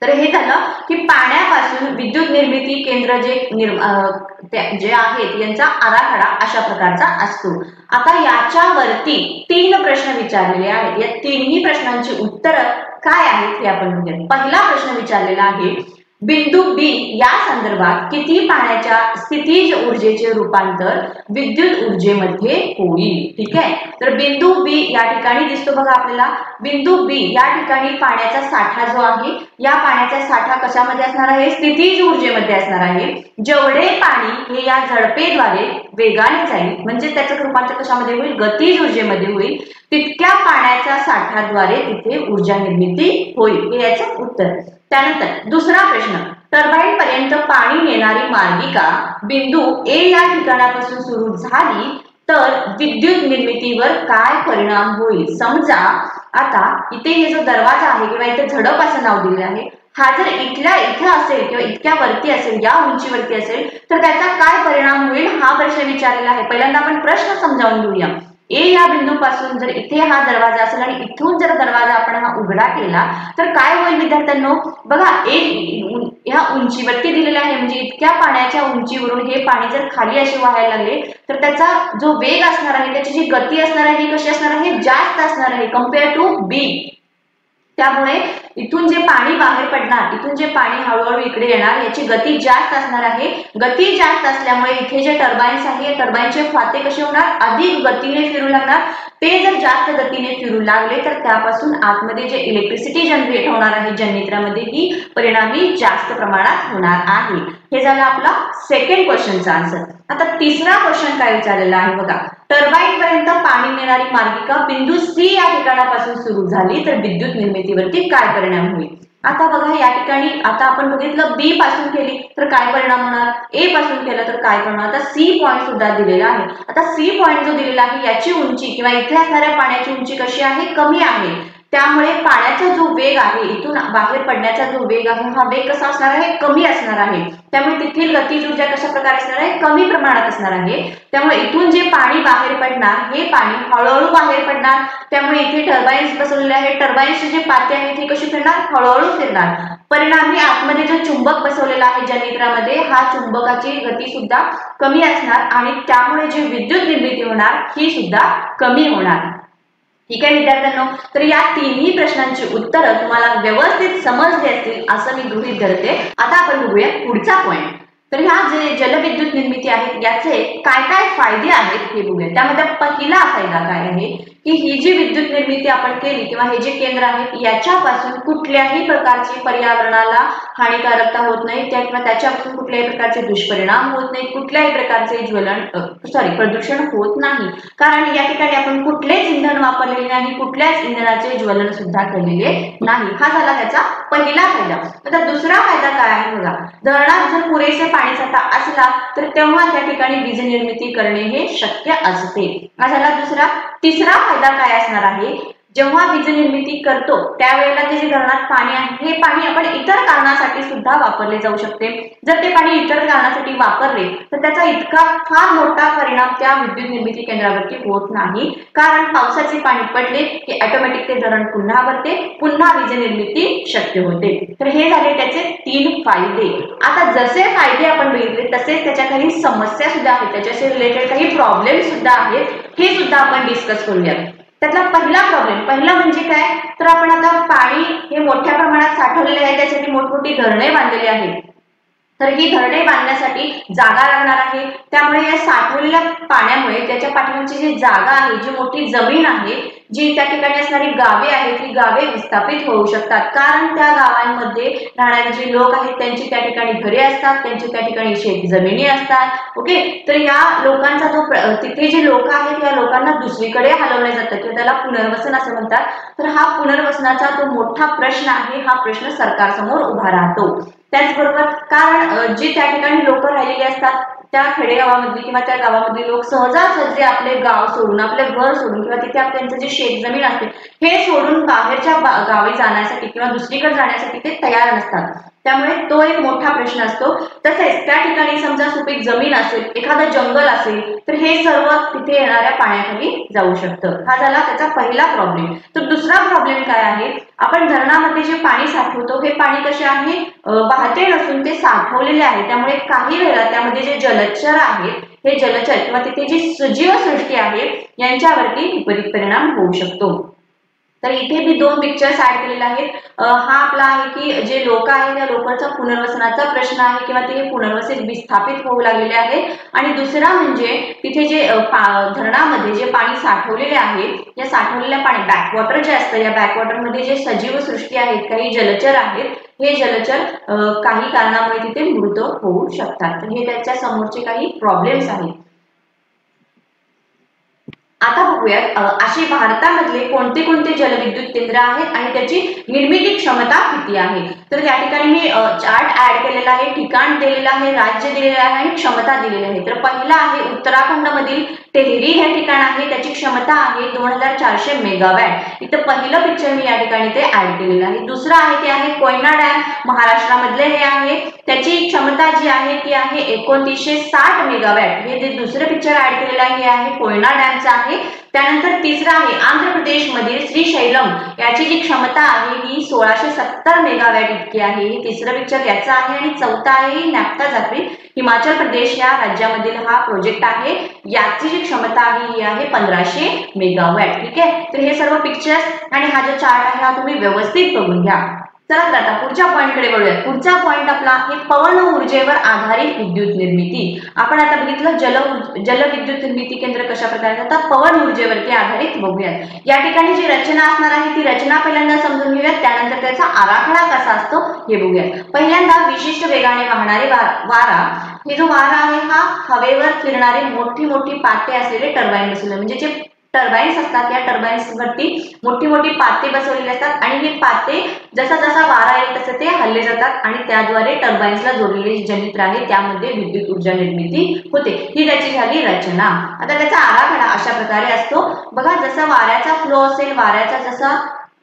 Speaker 1: तर हे झालं की पाण्यापासून विद्युत निर्मिती केंद्र जे आहेत यांचा आराखडा अशा प्रकारचा असतो. आता याच्यावरती 3 प्रश्न विचारलेले आहेत. या तिन्ही प्रश्नांची उत्तर काय आहेत हे आपण बघूया. पहिला प्रश्न विचारलेला आहे, बिंदू बी या संदर्भात किती पाण्याच्या स्थितीज ऊर्जेचे रूपांतर विद्युत ऊर्जेमध्ये होईल. ठीक आहे, तर बिंदू बी या ठिकाणी दिसतो बघा आपल्याला. बिंदू बी या ठिकाणी पाण्याचा साठा जो आहे या पाण्याचा साठा कशामध्ये असणार आहे, स्थितीज ऊर्जेमध्ये असणार आहे. जेवढे पाणी हे या झडपेद्वारे वेगाने जाईल म्हणजे त्याचं रूपांतर कशामध्ये होईल, गतीज ऊर्जेमध्ये होईल, तितक्या पाण्याच्या साठाद्वारे तिथे ऊर्जा निर्मिती होईल. हे याचं उत्तर. त्यानंतर दुसरा प्रश्न, टर्बाईन पर्यंत पाणी नेणारी मार्गिका बिंदू ए या ठिकाणापासून सुरू झाली तर विद्युत निर्मितीवर काय परिणाम होईल. समजा आता इथे हे जो दरवाजा आहे किंवा इथे झडप असं नाव दिलेलं आहे, हा जर इथे असेल किंवा इतक्या वरती असेल, या उंचीवरती असेल तर त्याचा काय परिणाम होईल हा प्रश्न विचारलेला आहे. पहिल्यांदा आपण प्रश्न समजावून घेऊया. ए या बिंदूपासून जर इथे हा दरवाजा असेल आणि इथून जर दरवाजा आपण हा उघडा केला तर काय होईल विद्यार्थ्यांनो, बघा ह्या उंचीवरती दिलेला आहे म्हणजे इतक्या पाण्याच्या उंचीवरून हे पाणी जर खाली असे वाहायला लागले तर त्याचा जो वेग असणार आहे, त्याची जी गती असणार आहे कशी असणार आहे, जास्त असणार आहे कम्पेअर टू बी. त्यामुळे इथून जे पाणी बाहेर पडणार, इथून जे पाणी हळूहळू इकडे येणार याची गती जास्त असणार आहे. गती जास्त असल्यामुळे इथे जे टर्बाईन्स आहे टर्बाईनचे फाते कसे होणार, अधिक गतीने फिरू लागणार. ते जर जास्त गतीने फिरू लागले तर त्यापासून आतमध्ये जे इलेक्ट्रिसिटी जनरेट होणार आहे जनरेटरमध्ये ही परिणामी जास्त प्रमाणात होणार आहे. हे झालं आपला सेकंड क्वेश्चनचा आन्सर. आता तिसरा क्वेश्चन काय विचारलेला आहे बघा, टर्बाईन पर्यंत पाणी नेणारी मार्गिका बिंदू सी या ठिकाणापासून सुरू झाली तर विद्युत निर्मितीवरती काय परिणाम होईल. आता बघा या ठिकाणी आता आपण बघितलं बी पासून केली तर काय परिणाम होणार, ए पासून केलं तर काय परिणाम. आता सी पॉइंट सुद्धा दिलेला आहे. आता सी पॉइंट जो दिलेला आहे याची उंची किंवा इथे असणाऱ्या पाण्याची उंची कशी आहे, कमी आहे. त्यामुळे पाण्याचा जो वेग आहे, इथून बाहेर पडण्याचा जो वेग आहे, हा वेग कसा असणार आहे, कमी असणार आहे. त्यामुळे तिथील गतीज ऊर्जा कशा प्रकारे असणार आहे, कमी प्रमाणात असणार आहे. त्यामुळे इथून जे पाणी बाहेर पडणार, हे पाणी हळूहळू बाहेर पडणार. त्यामुळे इथे टर्बाईन्स बसवलेले आहेत. टर्बाईन्सचे जे पाते आहेत हे कशी फिरणार, हळूहळू फिरणार. परिणामी आतमध्ये जो चुंबक बसवलेला आहे जनरेटरमध्ये, हा चुंबकाची गती सुद्धा कमी असणार आणि त्यामुळे जे विद्युत निर्मिती होणार ही सुद्धा कमी होणार. ठीक आहे विद्यार्थ्यांनो, तर या तिन्ही प्रश्नांची उत्तरं तुम्हाला व्यवस्थित समजली असतील असं मी गृहीत धरते. आता आपण बघूया पुढचा पॉइंट. तर ह्या जे जलविद्युत निर्मिती आहेत याचे काय काय फायदे आहेत हे बघूया. त्यामध्ये पहिला फायदा काय आहे की ही जी विद्युत निर्मिती आपण केली किंवा हे जे केंद्र आहेत याच्यापासून कुठल्याही प्रकारची पर्यावरणाला हानिकारकता होत नाही, किंवा त्याच्यापासून कुठल्याही प्रकारचे दुष्परिणाम होत नाही, कुठल्याही प्रकारचे प्रदूषण होत नाही. कारण या ठिकाणी आपण कुठलेच इंधन वापरलेले नाही, कुठल्याच इंधनाचे ज्वलन सुद्धा केलेले नाही. हा झाला त्याचा पहिला फायदा. आता दुसरा फायदा काय आहे बघा. धरणात जर पुरेसे पाणी साठा असला तर तेव्हा त्या ठिकाणी वीज निर्मिती करणे हे शक्य असते. हा झाला दुसरा. तिसरा फायदा काय असणार आहे, जेव्हा वीज निर्मिती करतो त्यावेळेला ते जे धरणात पाणी आहे हे पाणी आपण इतर कारणासाठी सुद्धा वापरले जाऊ शकते. जर ते पाणी इतर कारणासाठी वापरले तर त्याचा इतका फार मोठा परिणाम त्या विद्युत निर्मिती केंद्रावरती होत नाही. कारण पावसाचे पाणी पडले की ऑटोमॅटिक ते धरण पुन्हा भरते, पुन्हा वीज निर्मिती शक्य होते. तर हे झाले त्याचे 3 फायदे. आता जसे फायदे आपण बघितले तसेच त्याच्या काही समस्या सुद्धा आहेत, त्याच्याशी रिलेटेड काही प्रॉब्लेम सुद्धा आहेत, हे सुद्धा आपण डिस्कस करूया. त्यातला पहिला म्हणजे काय, तर आपण आता पाणी हे मोठ्या प्रमाणात साठवलेले आहे, त्यासाठी मोठमोठी धरणे बांधलेली आहेत. तर ही धरणे बांधण्यासाठी जागा लागणार आहे. त्यामुळे या साठवलेल्या पाण्यामुळे त्याच्या पाठीमागची जी जागा आहे, जी मोठी जमीन आहे, जी त्या ठिकाणी असणारी गावे आहेत, ही गावे विस्थापित होऊ शकतात. कारण त्या गावांमध्ये राहणारे जे लोक आहेत त्यांची त्या ठिकाणी घरे असतात, त्यांची त्या ठिकाणी शेत जमिनी असतात. ओके, तर या लोकांचा जो तिथे जे लोक आहेत या लोकांना दुसरीकडे हलवले जातात किंवा त्याला पुनर्वसन असं म्हणतात. तर हा पुनर्वसनाचा जो मोठा प्रश्न आहे, हा प्रश्न सरकारसमोर उभा राहतो. त्याचबरोबर कारण जे त्या ठिकाणी लोक राहिलेले असतात त्या खेडेगावामधली किंवा त्या गावामधली लोक सहजासहजी आपले गाव सोडून, आपले घर सोडून किंवा तिथे त्यांचं जे शेत जमीन असते हे सोडून बाहेरच्या गावी जाण्यासाठी किंवा दुसरीकडे जाण्यासाठी ते तयार नसतात. त्यामुळे तो एक मोठा प्रश्न असतो. तसेच त्या ठिकाणी समजा सुपीक जमीन असेल, एखादं जंगल असेल तर हे सर्व तिथे येणाऱ्या पाण्याखाली जाऊ शकतं. हा झाला त्याचा पहिला प्रॉब्लेम. तर दुसरा प्रॉब्लेम काय आहे, आपण धरणामध्ये जे पाणी साठवतो हे पाणी कसे आहे, वाहते नसून ते साठवलेले आहे. त्यामुळे काही वेळा त्यामध्ये जे जलचर आहेत हे जलचर किंवा तिथे जी सजीव सृष्टी आहे यांच्यावरती विपरीत परिणाम होऊ शकतो. तर इथे मी 2 पिक्चर्स ऍड केलेले आहेत. हा आपला आहे की जे लोक आहेत त्या लोकांचा पुनर्वसनाचा प्रश्न आहे किंवा ते पुनर्वसित विस्थापित होऊ लागलेले आहेत. आणि दुसरा म्हणजे तिथे जे धरणामध्ये जे पाणी साठवलेले आहे, या साठवलेल्या पाणी बॅकवॉटर जे असतं, या बॅकवॉटरमध्ये जे सजीव सृष्टी आहेत, काही जलचर आहेत, हे जलचर काही कारणामुळे तिथे मृत होऊ शकतात. तर हे त्याच्या समोरचे काही प्रॉब्लेम्स आहेत. आता बघूयात अशी भारतामधले कोणते कोणते जलविद्युत केंद्र आहेत आणि त्याची निर्मिती क्षमता किती आहे. तर या ठिकाणी मी चार्ट ऍड केलेला आहे, ठिकाण दिलेलं आहे, राज्य दिलेलं आहे आणि क्षमता दिलेली आहे. तर पहिला आहे उत्तराखंड मधील टेहरी हे ठिकाण आहे, त्याची क्षमता आहे 2400 मेगावॅट. इथं पहिलं पिक्चर मी या ठिकाणी ते ऍड केलेलं आहे. दुसरं आहे ते आहे कोयना डॅम, महाराष्ट्रामधले हे आहे, त्याची क्षमता जी आहे ती आहे 2960 मेगावॅट. हे जे दुसरं पिक्चर ऍड केलेलं आहे हे आहे कोयना डॅमचं आहे. त्यानंतर तिसरा आहे आंध्र प्रदेश मधील श्रीशैलम, याची जी क्षमता आहे ही 1670 मेगावॅट इतकी आहे. हे तिसरं पिक्चर याचं आहे. आणि चौथा आहे नॅप्ता जाफरी, हिमाचल प्रदेश या राज्यामधील हा प्रोजेक्ट आहे. याची जी क्षमता आहे ही आहे 1500 मेगावॅट. ठीक आहे, तर हे सर्व पिक्चर्स आणि हा जो चार्ट आहे हा तुम्ही व्यवस्थित बघून घ्या. चला तर आता पुढच्या पॉइंटकडे वळूया. पुढचा पॉइंट आपला आहे पवन ऊर्जेवर आधारित विद्युत निर्मिती. आपण आता बघितलं जलविद्युत निर्मिती केंद्र कशा प्रकारे असतात, पवन ऊर्जेवरती आधारित बघूयात. या ठिकाणी जी रचना असणार आहे ती रचना पहिल्यांदा समजून घेऊयात, त्यानंतर त्याचा आराखडा कसा असतो हे बघूयात. पहिल्यांदा विशिष्ट वेगाने वाहणारे वारा. हे जो वारा आहे हा हवेवर फिरणारे मोठी मोठी पाते असलेले टर्बाईन बसवले, म्हणजे जे टर्बाईन्स असतात या टर्बाईन्स वरती मोठी मोठी पाते बसवलेले असतात आणि हे पाते जसा जसा वारा येईल तसे ते हल्ले जातात आणि त्याद्वारे टर्बाईन्सला जोडलेले जनरेटर आहे त्यामध्ये विद्युत ऊर्जा निर्मिती होते. ही त्याची झाली रचना. आता त्याचा आराखडा अशा प्रकारे असतो बघा. जसा वाऱ्याचा फ्लो असेल, वाऱ्याचा जसा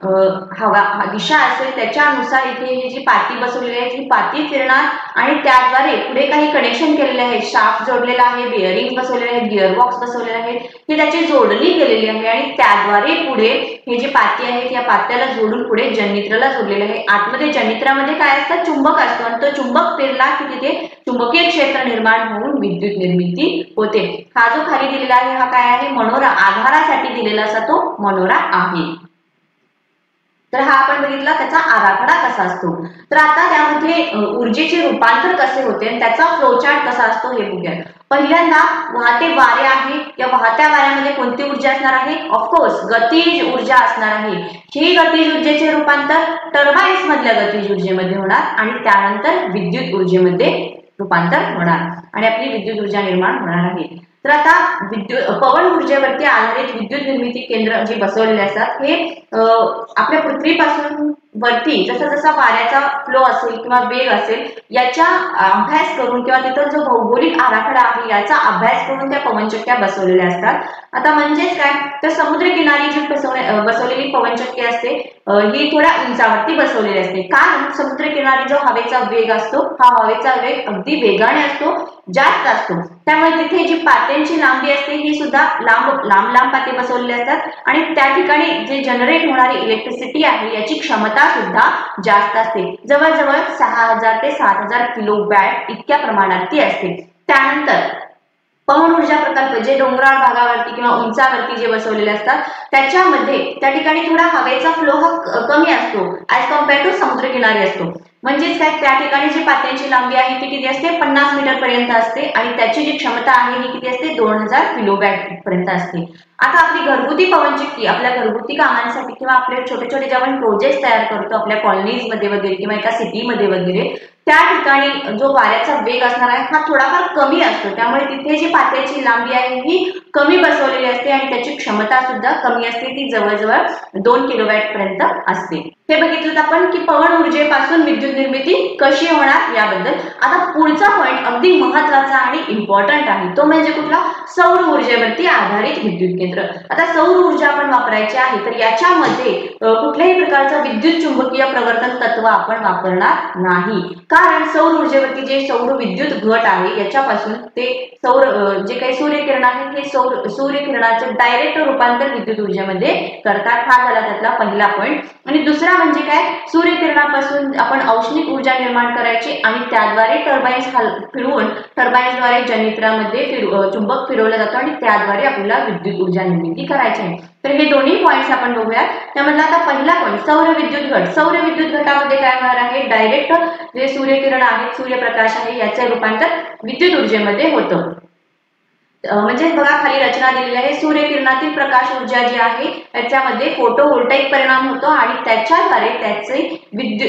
Speaker 1: हवा दिशा असेल त्याच्यानुसार इथे ही जी पाती बसवलेली आहे ही पाती फिरणार आणि त्याद्वारे पुढे काही कनेक्शन केलेले आहे, शाफ्ट जोडलेला आहे, बेअरिंग बसवलेले आहेत, गिअरबॉक्स बसवलेले आहेत, ही त्याची जोडणी केलेली आहे आणि त्याद्वारे पुढे हे जी पाती आहे या पात्याला जोडून पुढे जननित्राला जोडलेले आहे. आतमध्ये जननित्रामध्ये काय असतं, चुंबक असतो आणि तो चुंबक फिरला की तिथे चुंबकीय क्षेत्र निर्माण होऊन विद्युत निर्मिती होते. हा जो खाली दिलेला आहे हा काय आहे, मनोरा, आधारासाठी दिलेला असा तो मनोरा आहे. तर हा आपण बघितला त्याचा आराखडा कसा असतो. तर आता त्यामध्ये ऊर्जेचे रूपांतर कसे होते आणि त्याचा फ्लोचार्ट कसा असतो हे बघूया. पहिल्यांदा वाहते वारे आहे, या वाहत्या वाऱ्यामध्ये कोणती ऊर्जा असणार आहे, ऑफकोर्स गतिज ऊर्जा असणार आहे. ही गतिज ऊर्जेचे रूपांतर टर्बाइन्स मधल्या गतिज ऊर्जेमध्ये होणार आणि त्यानंतर विद्युत ऊर्जेमध्ये रूपांतर होणार आणि आपली विद्युत ऊर्जा निर्माण होणार आहे. तर आता पवन ऊर्जेवरती आधारित विद्युत निर्मिती केंद्र जे बसवलेले असतात हे आपल्या पृथ्वीपासून वरती जसा जसा वाऱ्याचा फ्लो असेल किंवा वेग असेल याचा अभ्यास करून किंवा तिथं जो भौगोलिक आराखडा आहे याचा अभ्यास करून त्या पवनचक्क्या बसवलेल्या असतात. आता म्हणजेच काय, तर समुद्रकिनारी जी बसवलेली पवनचक्की असते ही थोड्या उंचावरती बसवलेली असते, कारण समुद्रकिनारी जो हवेचा वेग असतो हा हवेचा वेग अगदी वेगाने असतो, जास्त असतो. त्यामुळे तिथे जी पात्यांची लांबी असते ही सुद्धा लांब लांब लांब पाते बसवलेले असतात आणि त्या ठिकाणी जे जनरेट होणारी इलेक्ट्रिसिटी आहे याची क्षमता सुद्धा जास्त असते, जवळजवळ 6000 ते 7000 किलोवॅट इतक्या प्रमाणात ती असते. त्यानंतर पवन ऊर्जा प्रकल्प जे डोंगराळ भागावरती किंवा उंचावरती जे बसवलेले असतात त्याच्यामध्ये त्या ठिकाणी थोडा हवेचा फ्लो हा कमी असतो ऍज कम्पेअर टू समुद्रकिनारी असतो. म्हणजेच काय, त्या ठिकाणी जी पात्यांची लांबी आहे ती किती असते, 50 मीटर पर्यंत असते आणि त्याची जी क्षमता आहे ही किती असते, 2000 किलोवॅट पर्यंत असते. आता आपली घरगुती पवनचक्की आपल्या घरगुती कामांसाठी किंवा आपले छोटे छोटे जे आपण प्रोजेक्ट तयार करतो आपल्या कॉलनीज मध्ये वगैरे किंवा एका सिटीमध्ये वगैरे, त्या ठिकाणी जो वाऱ्याचा वेग असणार आहे हा थोडाफार कमी असतो. त्यामुळे तिथे जी पात्याची लांबी आहे ही कमी बसवलेली असते आणि त्याची क्षमता सुद्धा कमी असते, ती जवळजवळ 2 किलोवॅट पर्यंत असते. हे बघितलं आपण की पवन ऊर्जेपासून विद्युत निर्मिती कशी होणार याबद्दल. आता पुढचा पॉइंट अगदी महत्वाचा आणि इम्पॉर्टंट आहे, तो म्हणजे कुठला, सौर ऊर्जेवरती आधारित विद्युत केंद्र. आता सौर ऊर्जा आपण वापरायची आहे तर याच्यामध्ये कुठल्याही प्रकारचं विद्युत चुंबकीय प्रवर्तन तत्व आपण वापरणार नाही, कारण सौर ऊर्जेवरती जे सौर विद्युत घट आहे याच्यापासून ते सौर जे काही सूर्यकिरण आहे हे सूर्यकिरणाचे डायरेक्ट रूपांतर विद्युत ऊर्जेमध्ये करतात. हा झाला त्यातला पहिला पॉइंट. आणि दुसरा म्हणजे काय, सूर्यकिरणापासून आपण औष्णिक ऊर्जा निर्माण करायची आणि त्याद्वारे टर्बाइन्स फिरवून टर्बाइन्सद्वारे जननित्रामध्ये चुंबक फिरवलं जातं आणि त्याद्वारे आपल्याला विद्युत ऊर्जा निर्मिती करायची आहे. तर हे दोन्ही पॉइंट्स आपण बघूया. त्यामधला आता पहिला पॉइंट सौर विद्युत घट. सौर विद्युत घटामध्ये काय होणार आहे, डायरेक्ट जे सूर्यकिरण आहेत, सूर्यप्रकाश आहे याचे रूपांतर विद्युत ऊर्जेमध्ये होतं. म्हणजे बघा खाली रचना दिलेली आहे, सूर्यकिरणातील प्रकाश ऊर्जा जी आहे त्याच्यामध्ये फोटोव्होल्टाईक परिणाम होतो आणि त्याच्याद्वारे त्याचे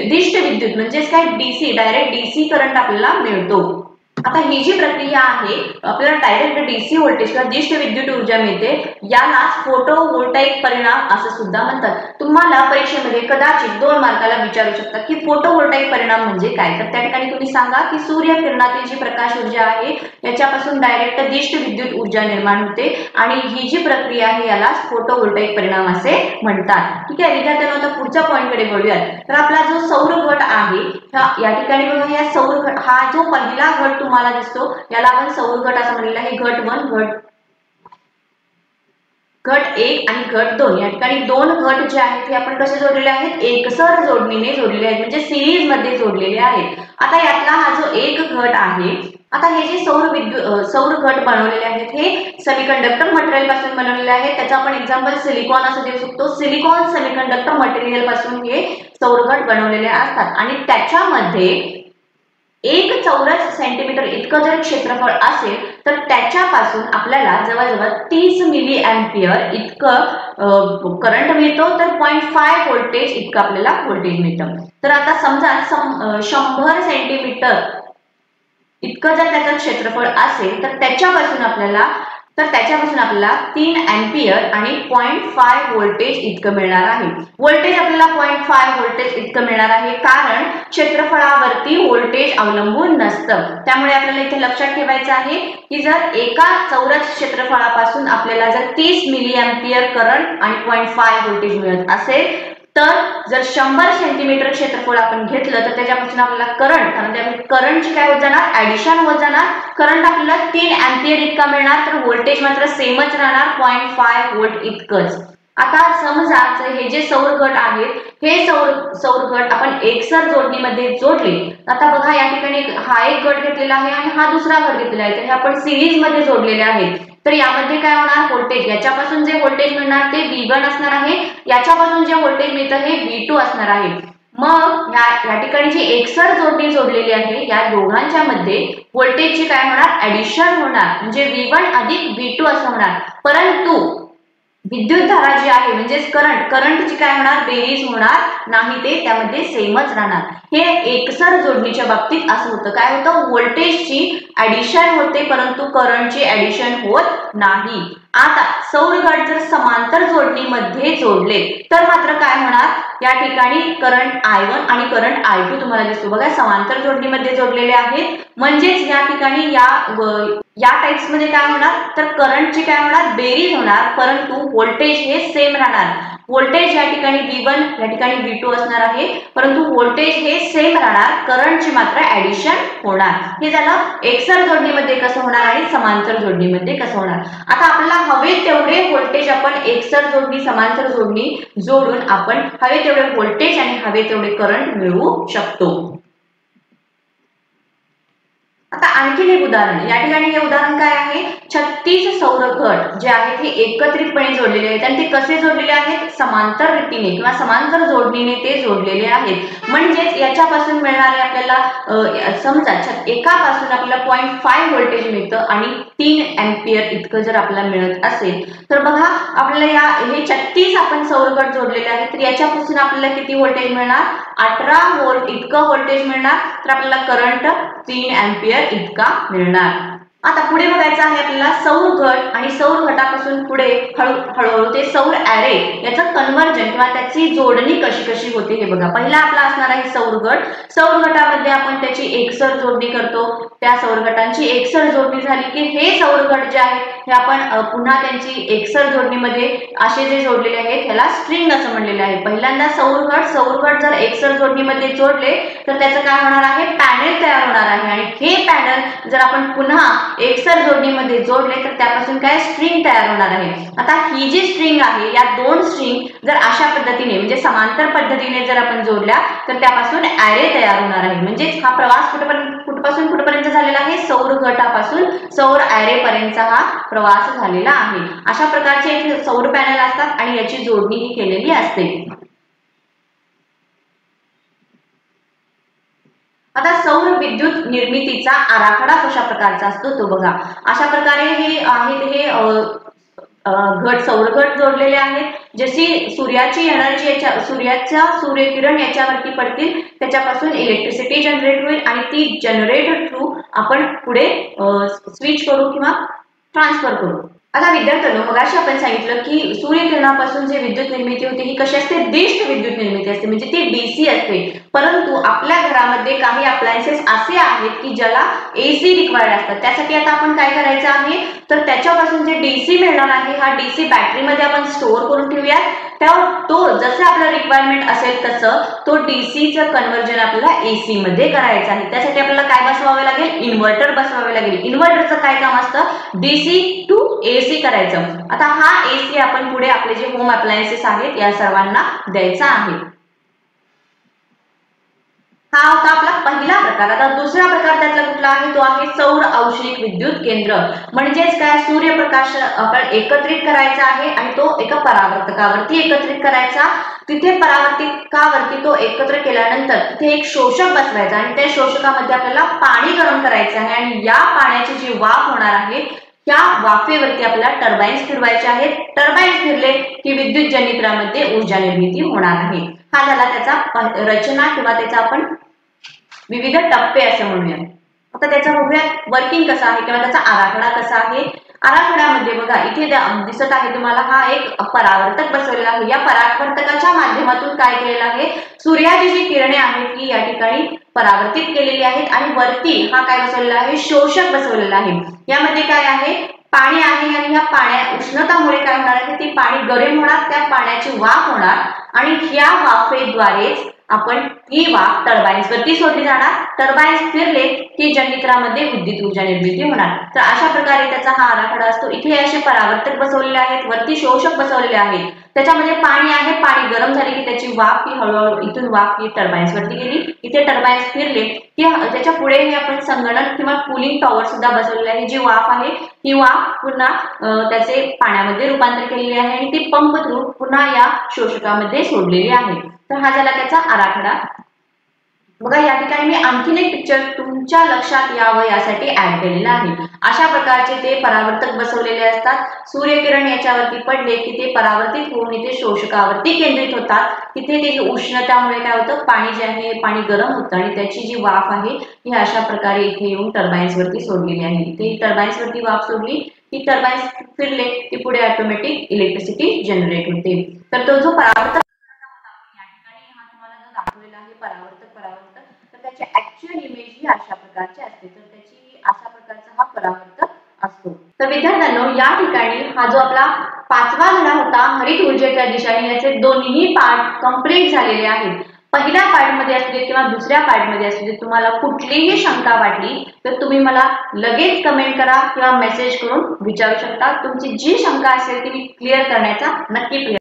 Speaker 1: दिष्ट विद्युत म्हणजेच काय डीसी, डायरेक्ट डीसी करंट आपल्याला मिळतो. आता ही जी प्रक्रिया आहे आपल्याला डायरेक्ट डीसी व्होल्टेज किंवा दिष्ट विद्युत ऊर्जा मिळते, याला फोटोव्होल्टाईक परिणाम असं सुद्धा म्हणतात. तुम्हाला परीक्षेमध्ये कदाचित 2 मार्काला विचारू शकतात की फोटोव्होल्टाईक परिणाम म्हणजे काय, तर त्या ठिकाणी तुम्ही सांगा की सूर्यकिरणातील जी प्रकाश ऊर्जा आहे याच्यापासून डायरेक्ट दिष्ट विद्युत ऊर्जा निर्माण होते आणि ही जी प्रक्रिया आहे याला फोटोव्होल्टाईक परिणाम असे म्हणतात. ठीक आहे विद्यार्थ्यांनो, आता पुढच्या पॉइंट कडे वळूयात. तर आपला जो सौर घट आहे या ठिकाणी बघा, या सौर घट हा जो पहिला घट तुम्हाला दिसतो याला आपण सौर घट असं म्हणलेलं आहे. घट 1, घट 1 आणि घट 2 या ठिकाणी 2 घट जे आहेत ते आपण कसे जोडलेले आहेत, एकसर जोडणीने जोडलेले आहेत, म्हणजे सिरीज मध्ये जोडलेले आहेत. आता यातला हा जो एक घट आहे, आता हे जे सौर घट बनवलेले आहेत हे सेमीकंडक्टर मटेरियल पासून बनवलेले आहेत. त्याचा आपण एक्झाम्पल सिलिकॉन असं देऊ शकतो. सिलिकॉन सेमीकंडक्टर मटेरियल पासून हे सौर घट बनवलेले असतात आणि त्याच्यामध्ये 1 चौरस सेंटीमीटर इतकं जर क्षेत्रफळ असेल तर त्याच्यापासून आपल्याला जवळजवळ 30 मिली एम्पियर इतकं करंट मिळतो, तर 0.5 व्होल्टेज इतकं आपल्याला व्होल्टेज मिळतं. तर आता समजा 100 सेंटीमीटर इतकं जर त्याचं क्षेत्रफळ असेल तर त्याच्यापासून आपल्याला 3 एम्पियर आणि 0.5 व्होल्टेज इतकं मिळणार आहे. व्होल्टेज आपल्याला 0.5 व्होल्टेज इतकं मिळणार आहे कारण क्षेत्रफळावरती व्होल्टेज अवलंबून नसतं. त्यामुळे आपल्याला इथे लक्षात ठेवायचं आहे की जर एका चौरस क्षेत्रफळापासून आपल्याला जर 30 मिली एम्पियर करंट आणि 0.5 व्होल्टेज मिळत असेल तर जर 100 सेंटीमीटर क्षेत्रफळ आपण घेतलं तर त्याच्यापासून आपल्याला करंट, कारण त्यामध्ये करंटची काय होत जाणार, ऍडिशन होत जाणार. करंट आपल्याला 3 अँपिअर इतका मिळणार, तर व्होल्टेज मात्र सेमच राहणार 0.5 व्होल्ट इतकंच. आता समजा हे जे सौर गट आहेत, हे सौर गट आपण एकसर जोडणीमध्ये जोडले. आता बघा या ठिकाणी हा एक गट घेतलेला आहे आणि हा दुसरा गट घेतलेला आहे, तर हे आपण सिरीज मध्ये जोडलेले आहेत. तर यामध्ये काय होणार, व्होल्टेज याच्यापासून जे व्होल्टेज मिळणार ते V1 असणार आहे, याच्यापासून जे व्होल्टेज मिळतं हे V2 असणार आहे. मग या ठिकाणी जी एकसर जोडणी जोडलेली आहे, या दोघांच्या मध्ये व्होल्टेजची काय होणार, ऍडिशन होणार, म्हणजे V1 अधिक V2 असं होणार. परंतु विद्युत धारा जी आहे म्हणजेच करंटची काय होणार, बेरीज होणार नाही, ते त्यामध्ये सेमच राहणार. हे एकसर जोडणीच्या बाबतीत असं होतं. काय होतं, व्होल्टेजची ऍडिशन होते परंतु करंटची ऍडिशन होत नाही. आता सौर गट जर समांतर जोडणीमध्ये जोडले तर मात्र काय होणार, या ठिकाणी करंट I1 आणि करंट I2 तुम्हाला दिसतो. बघा समांतर जोडणीमध्ये जोडलेले आहेत, म्हणजेच या ठिकाणी या टाइप्स मध्ये काय होणार, तर करंटची काय होणार, बेरीज होणार, परंतु व्होल्टेज हे सेम राहणार. व्होल्टेज या ठिकाणी V1 या ठिकाणी V2 असणार आहे, परंतु व्होल्टेज हे सेम राहणार, करंटची मात्र ऍडिशन होणार. हे झालं एकसर जोडणीमध्ये कसं होणार आणि समांतर जोडणीमध्ये कसं होणार. आता आपल्याला हवे तेवढे व्होल्टेज आपण एकसर जोडणी समांतर जोडणी जोडून आपण हवे तेवढे व्होल्टेज आणि हवे तेवढे करंट मिळवू शकतो. आता आणखीन एक उदाहरण, या ठिकाणी हे उदाहरण काय आहे, 36 सौर गट जे आहेत हे एकत्रितपणे जोडलेले आहेत आणि ते कसे जोडलेले आहेत, समांतर रीतीने किंवा समांतर जोडणीने ते जोडलेले आहेत. म्हणजेच याच्यापासून मिळणारे आपल्याला समजा एकापासून आपल्याला 0.5 व्होल्टेज मिळतं आणि 3 अँपिअर इतकं जर आपल्याला मिळत असेल तर बघा आपल्याला हे 36 आपण सौर गट जोडलेले आहेत, तर याच्यापासून आपल्याला किती व्होल्टेज मिळणार, 18 व्होल्ट इतकं व्होल्टेज मिळणार. तर आपल्याला करंट 3 अँपिअर इतका मिळणार. आता पुढे बघायचं आहे आपल्याला सौर गट आणि सौर घटापासून पुढे हळूहळू ते सौर ॲरे याचं कन्वर्जन किंवा त्याची जोडणी कशी होते हे बघा. पहिला आपला असणार आहे सौर गट. सौर गटामध्ये आपण त्याची एकसर जोडणी करतो. त्या सौर गटांची एकसर जोडणी झाली की हे सौर गट जे आहेत हे आपण पुन्हा त्यांची एकसर जोडणीमध्ये असे जे जोडलेले आहेत ह्याला स्ट्रिंग असं म्हणलेले आहे. पहिल्यांदा सौर गट जर एकसर जोडणीमध्ये जोडले तर त्याचं काय होणार आहे, पॅनल तयार होणार आहे आणि हे पॅनल जर आपण पुन्हा एकसर जोडणीमध्ये जोडले तर त्यापासून काय स्ट्रिंग तयार होणार आहे. आता ही जी स्ट्रिंग आहे या दोन स्ट्रिंग जर अशा पद्धतीने म्हणजे समांतर पद्धतीने जर आपण जोडल्या तर त्यापासून ॲरे तयार होणार आहे. म्हणजे हा प्रवास कुठपासून कुठपर्यंत झालेला आहे, सौर गटापासून सौर ॲरे पर्यंतचा हा प्रवास झालेला आहे. अशा प्रकारचे सौर पॅनल असतात आणि याची जोडणी ही केलेली असते. आता सौर विद्युत निर्मितीचा आराखडा कशा प्रकारचा असतो तो बघा. अशा प्रकारे हे आहेत हे सौर गट जोडलेले आहेत. जशी सूर्याची एनर्जी सूर्यकिरण याच्यावरती पडतील त्याच्यापासून इलेक्ट्रिसिटी जनरेट होईल आणि ती जनरेटर थ्रू आपण पुढे स्विच करू किंवा ट्रान्सफर करू. आता विद्यार्थ्यांनो मगाशी आपण सांगितलं की सूर्यकिरणापासून जे विद्युत निर्मिती होते ही कशी असते, दिष्ट विद्युत निर्मिती असते, म्हणजे ती DC असते. परंतु आपल्या घरामध्ये काही अप्लायन्सेस असे आहेत की ज्याला AC रिक्वायर्ड असतात. त्यासाठी आता आपण काय करायचं आहे, तर त्याच्यापासून जे DC मिळणार आहे हा DC बॅटरीमध्ये आपण स्टोअर करून ठेवूयात. तो जसं आपलं रिक्वायरमेंट असेल तसं तो DCचं कन्वर्जन आपल्याला AC मध्ये करायचं आहे. त्यासाठी आपल्याला काय बसवावे लागेल, इन्व्हर्टर बसवावे लागेल. इन्व्हर्टरचं काय काम असतं, DC टू AC करायचं. आता हा AC आपण पुढे आपले जे होम अप्लायन्सेस आहेत या सर्वांना द्यायचा आहे. हा होता आपला पहिला प्रकार. आता दुसरा प्रकार त्यातला कुठला आहे, तो आहे सौर औष्णिक विद्युत केंद्र. म्हणजेच काय, सूर्यप्रकाश आपण एकत्रित करायचा आहे आणि तो एका परावर्तकावरती एकत्रित करायचा. तिथे परावर्तकावरती तो एकत्र केल्यानंतर तिथे एक शोषक बसवायचा आणि त्या शोषकामध्ये आपल्याला पाणी गरम करायचं आहे आणि या पाण्याची जी वाफ होणार आहे त्या वाफेवरती आपल्याला टर्बाइन्स फिरवायचे आहेत. टर्बाइन्स फिरले की विद्युत जनरेटरमध्ये ऊर्जा निर्मिती होणार आहे. हा झाला त्याचा रचना किंवा त्याचा आपण विविध टप्पे असं म्हणूया. आता त्याचा बघूया वर्किंग कसं आहे किंवा त्याचा आराखडा कसा आहे। आराखड्यामध्ये बघा इथे दिसत आहे तुम्हाला हा एक परावर्तक बसवलेला आहे। या परावर्तकाच्या माध्यमातून काय केलेलं आहे, सूर्याची जी किरणे आहेत ती या ठिकाणी परावर्तित केलेली आहेत आणि वरती हा काय बसवलेला आहे, शोषक बसवलेला आहे। यामध्ये काय आहे, पाणी आहे आणि ह्या पाण्या उष्णतामुळे काय होणार आहे, ते पाणी गरम होणार, त्या पाण्याची वाफ होणार आणि ह्या वाफेद्वारेच आपण ही वाफ टर्बाइन्स वरती सोडली जाणार। टर्बाइन्स फिरले की जनरेटरमध्ये विद्युत ऊर्जा निर्मिती होणार। तर अशा प्रकारे त्याचा हा आराखडा असतो। इथे असे परावर्तक बसवलेले आहेत, वरती शोषक बसवलेले आहेत, त्याच्यामध्ये पाणी आहे, पाणी गरम झाले की त्याची वाफ ही हळूहळू इथून वाफ ही टर्बाइन्स वरती गेली, इथे टर्बाइन्स फिरले की त्याच्या पुढे आपण संगणक किंवा कूलिंग टॉवर सुद्धा बसवलेले आहे। जी वाफ आहे ही वाफ पुन्हा त्याचे पाण्यामध्ये रूपांतर केलेले आहे आणि ती पंप थ्रू पुन्हा या शोषकामध्ये सोडलेली आहे। तर हा झाला त्याचा आराखडा। बघा या ठिकाणी मी आणखीन एक पिक्चर तुमच्या लक्षात यावं यासाठी ऍड केलेला आहे। अशा प्रकारचे ते परावर्तक बसवलेले असतात। सूर्यकिरण याच्यावरती पडले की ते परावर्तित होऊन इथे शोषकावरती केंद्रित होतात। तिथे ते उष्णतामुळे काय होतं, पाणी जे आहे पाणी गरम होतं आणि त्याची जी वाफ आहे ही अशा प्रकारे इथे येऊन टर्बाइन्स वरती सोडलेली आहे। इथे टर्बाइन्स वरती वाफ सोडली की टर्बाइन्स फिरले की पुढे ऑटोमॅटिक इलेक्ट्रिसिटी जनरेट होते। तर तो जो परावर्तक परावर्तक तर त्याची ऍक्च्युअल इमेज ही अशा प्रकारची असते। तर त्याची अशा प्रकारचा हा परावर्तक असतो। तर विद्यार्थ्यांनो या ठिकाणी हा जो आपला पाचवा धडा होता हरित ऊर्जेच्या दिशाने, याचे दोन्ही पार्ट कंप्लीट झालेले आहेत। पहिल्या पार्ट मध्ये असले किंवा दुसऱ्या पार्ट मध्ये असले तुम्हाला कुठलीही शंका वाटली तर तुम्ही मला लगेच कमेंट करा किंवा मेसेज करून विचारू शकता। तुमची जी शंका असेल ती मी क्लिअर करण्याचा नक्की प्रयत्न